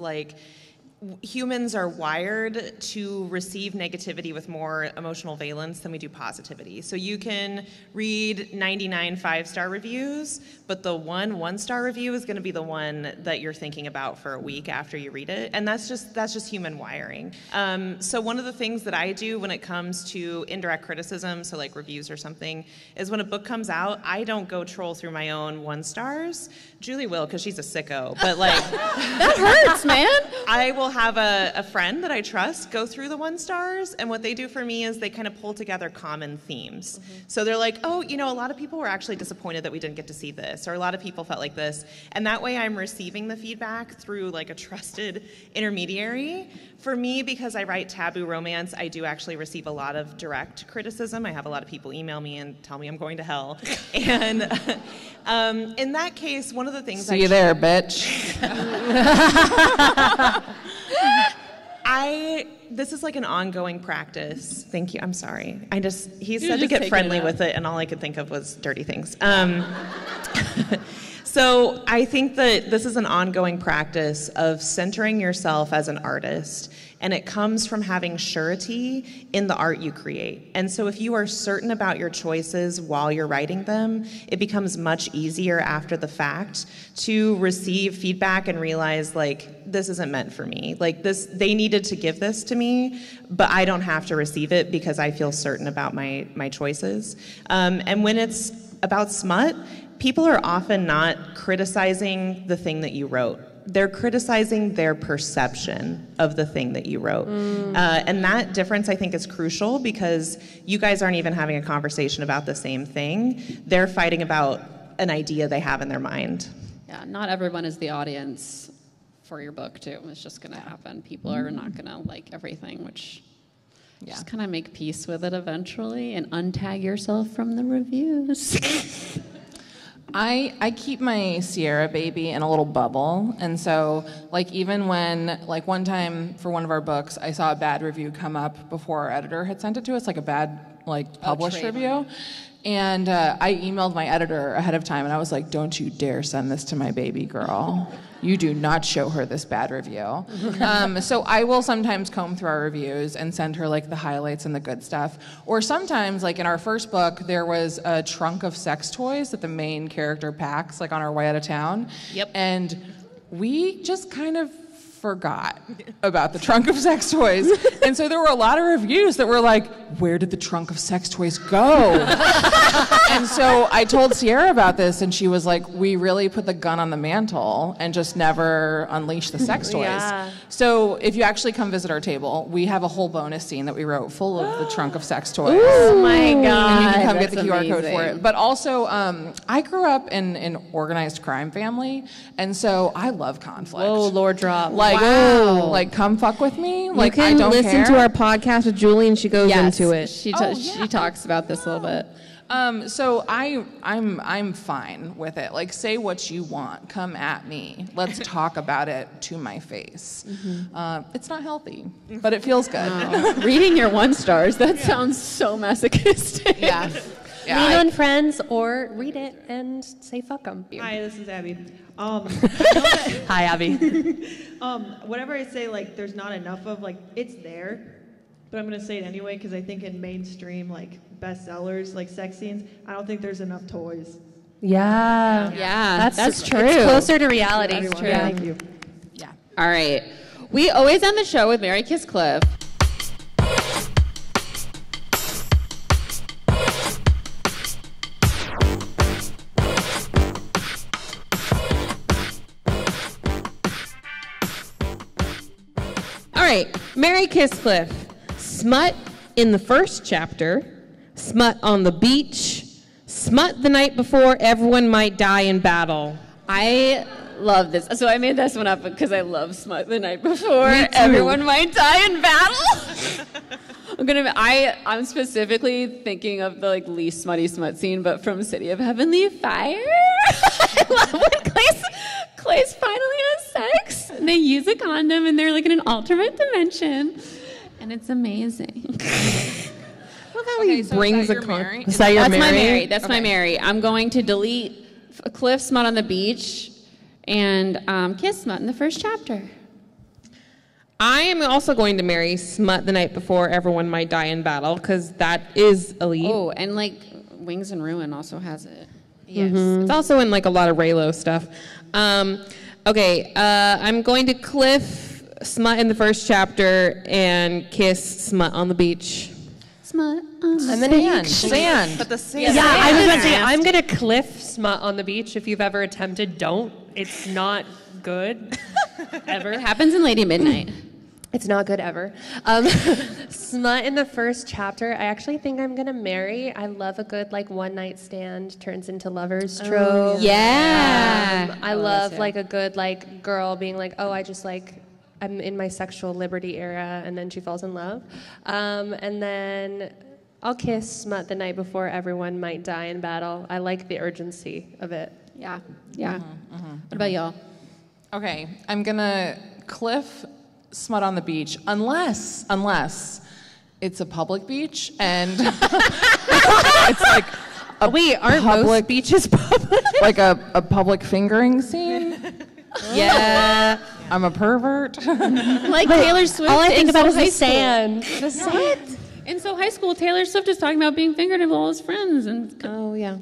humans are wired to receive negativity with more emotional valence than we do positivity. So you can read 99 5-star reviews, but the one-star review is going to be the one that you're thinking about for a week after you read it, and that's just human wiring. So one of the things that I do when it comes to indirect criticism, so like reviews or something, is when a book comes out, I don't go troll through my own 1-stars. Julie will, because she's a sicko, but that hurts, man. I will have a friend that I trust go through the 1-stars, and what they do for me is they kind of pull together common themes. Mm-hmm. So they're like, oh, a lot of people were actually disappointed that we didn't get to see this, or a lot of people felt like this, and that way I'm receiving the feedback through a trusted intermediary. For me, because I write taboo romance, I do actually receive a lot of direct criticism. I have a lot of people email me and tell me I'm going to hell, and in that case, one of the things See you there, bitch. This is an ongoing practice. Thank you. I'm sorry. He said to get friendly with it, and all I could think of was dirty things. So I think that this is an ongoing practice of centering yourself as an artist And it comes from having surety in the art you create. And so if you are certain about your choices while you're writing them, it becomes much easier after the fact to receive feedback and realize, like, this isn't meant for me. Like, this, they needed to give this to me, but I don't have to receive it because I feel certain about my choices. And when it's about smut, people are often not criticizing the thing that you wrote. They're criticizing their perception of the thing that you wrote. And that difference, I think, is crucial because you guys aren't even having a conversation about the same thing. They're fighting about an idea they have in their mind. Yeah, not everyone is the audience for your book, too. It's just going to happen. People are not going to like everything, which just kind of make peace with it eventually and untag yourself from the reviews. I keep my Sierra baby in a little bubble, and so like even when like one time for one of our books I saw a bad review come up before our editor had sent it to us, like a bad like published review, and I emailed my editor ahead of time and I was like, don't you dare send this to my baby girl. You do not show her this bad review. So I will sometimes comb through our reviews and send her like the highlights and the good stuff. Or sometimes, like in our first book, there was a trunk of sex toys that the main character packs like on our way out of town. Yep. And we just kind of forgot about the trunk of sex toys. And so there were a lot of reviews that were like, where did the trunk of sex toys go? And so I told Sierra about this, and she was like, we really put the gun on the mantle and just never unleashed the sex toys. Yeah. So if you actually come visit our table, we have a whole bonus scene that we wrote full of the trunk of sex toys. Oh my God. And you can come get the QR amazing. code for it. But also, I grew up in an organized crime family, and so I love conflict. Whoa, Lord drop. Like, wow. Like, come fuck with me. Like, you can I don't listen care. to our podcast with Julie, and she goes into it. She talks about this a little bit. So I'm fine with it. Like, say what you want. Come at me. Let's talk about it to my face. It's not healthy, but it feels good. Wow. Reading your 1 stars, that sounds so masochistic. Yeah. Lean on friends or read it and say fuck them. Hi, this is Abby. Hi, Abby. Whatever I say, like, there's not enough of, like, it's there, but I'm going to say it anyway because I think in mainstream, like, bestsellers, like sex scenes, I don't think there's enough toys. Yeah. Yeah, that's true. It's closer to reality. That's true. Yeah. Thank you. Yeah. All right. We always end the show with Mary Kiss Cliff. All right, Mary Kisscliff. Smut in the first chapter, smut on the beach, smut the night before everyone might die in battle. I love this. So I made this one up because I love smut the night before everyone might die in battle. I'm specifically thinking of the like least smutty smut scene, but from City of Heavenly Fire. I love when Clay's finally has sex. And they use a condom and they're like in an alternate dimension. And it's amazing. Look how he brings a condom. Is that your Mary? That's my Mary. That's my Mary. I'm going to delete Cliff smut on the beach and kiss smut in the first chapter. I am also going to marry smut the night before everyone might die in battle because that is elite. Oh, and like Wings and Ruin also has it. Yes. It's also in like a lot of Raylo stuff. Okay, I'm going to Cliff smut in the first chapter and kiss smut on the beach. Smut on the And then beach. Sand. But the sand. Yeah, I was about to say, I'm going to Cliff smut on the beach. If you've ever attempted, don't. It's not good. Ever. It happens in Lady Midnight. It's not good ever. Smut in the first chapter, I actually think I'm going to marry. I love a good, like, one-night stand turns into lovers trope. Yeah. I love, like, a good, like, girl being like, oh, I just, like, I'm in my sexual liberty era, and then she falls in love. And then I'll kiss smut the night before everyone might die in battle. I like the urgency of it. Yeah. Yeah. What about y'all? Okay, I'm gonna Cliff smut on the beach, unless it's a public beach and it's like aren't most beaches public? Like a public fingering scene. Yeah. I'm a pervert. Like Taylor Swift. All I think about is high the school. sand. The What? And so high school, Taylor Swift is talking about being fingered with all his friends and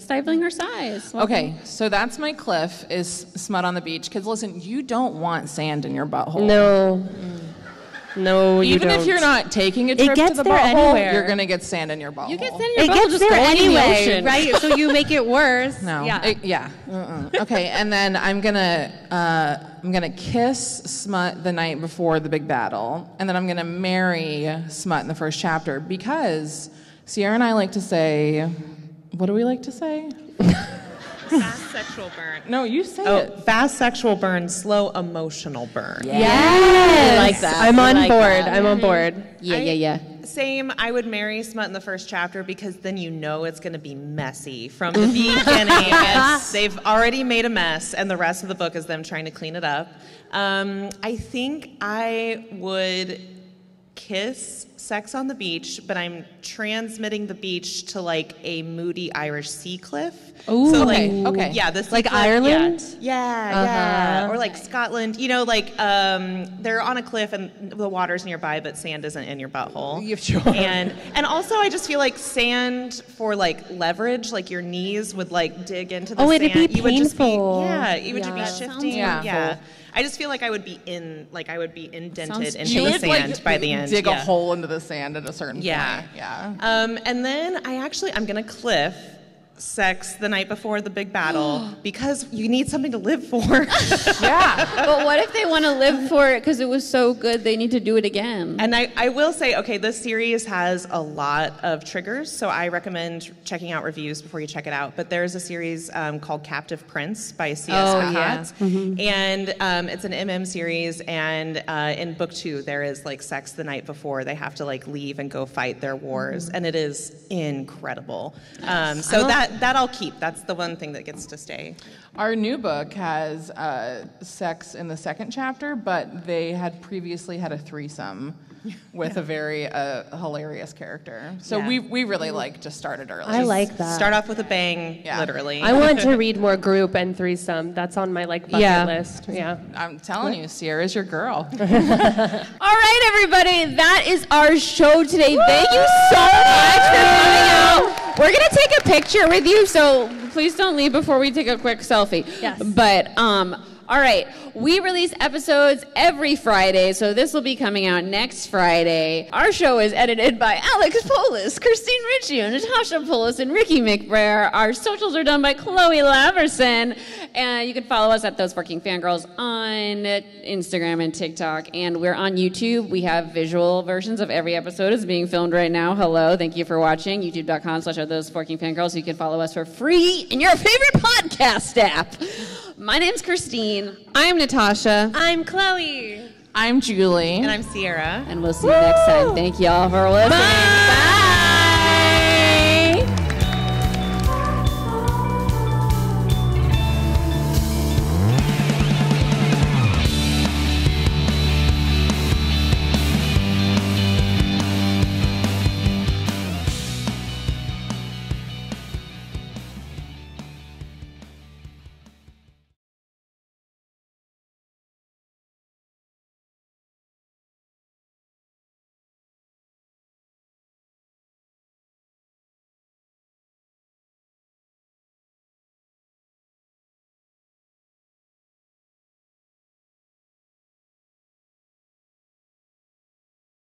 stifling her size. Okay, so that's my cliff, is smut on the beach. Because listen, you don't want sand in your butthole. No. No, you Even don't. if you're not taking a trip to gets the there butthole, anywhere. you're going to get sand in your butthole. You get sand in your It butthole, gets just there go in the anyway, ocean. right? So you make it worse. No. Yeah. Okay, and then I'm gonna kiss Smut the night before the big battle, and then I'm gonna marry Smut in the first chapter because Sierra and I like to say, what do we like to say? Fast sexual burn. No, you say it. Fast sexual burn, slow emotional burn. Yes. We like that. I'm We on like board. that. I'm on board. Yeah. Same. I would marry Smut in the first chapter because then you know it's going to be messy from the beginning. They've already made a mess, and the rest of the book is them trying to clean it up. I think I would kiss Sex on the Beach, but I'm transmitting the beach to like a moody Irish sea cliff. Ooh. So Okay. Yeah, the sea Like cliff, Ireland? Yeah. Or like Scotland. You know, like they're on a cliff and the water's nearby, but sand isn't in your butthole. Sure. And also, I just feel like sand for like leverage, like your knees would like dig into the Oh, sand. it'd be You would just be, painful. you would just be That shifting. sounds Yeah. I just feel like I would be indented Sounds- into You the would sand like by the end. dig a yeah. hole into the sand at a certain point. Yeah. And then I'm gonna cliff Sex the night before the big battle because you need something to live for. Yeah. But what if they want to live for it because it was so good they need to do it again? And I will say, okay, this series has a lot of triggers, so I recommend checking out reviews before you check it out. But there's a series called Captive Prince by C.S. Kahatz. And it's an MM series, and in book 2 there is like sex the night before. They have to like leave and go fight their wars, and it is incredible. So that I'll keep. That's the one thing that gets to stay. Our new book has sex in the second chapter, but they had previously had a threesome with a very hilarious character. So we really like to start it early. I like that. Start off with a bang, literally. I want to read more group and threesome. That's on my like bucket list. Yeah. I'm telling you, Sierra's your girl. All right, everybody, that is our show today. Thank you so much for coming out. We're going to take a picture with you, so please don't leave before we take a quick selfie. Yes. But, all right, we release episodes every Friday, so this will be coming out next Friday. Our show is edited by Alex Polis, Christine Riccio, Natasha Polis, and Ricky McBrayer. Our socials are done by Chloe Laverson. And you can follow us at Those Working Fangirls on Instagram and TikTok. And we're on YouTube. We have visual versions of every episode is being filmed right now. Hello, thank you for watching. YouTube.com/Those Working Fangirls. You can follow us for free in your favorite podcast app. My name's Christine. I'm Natasha. I'm Chloe. I'm Julie. And I'm Sierra. And we'll see you next time. Thank you all for listening. Bye.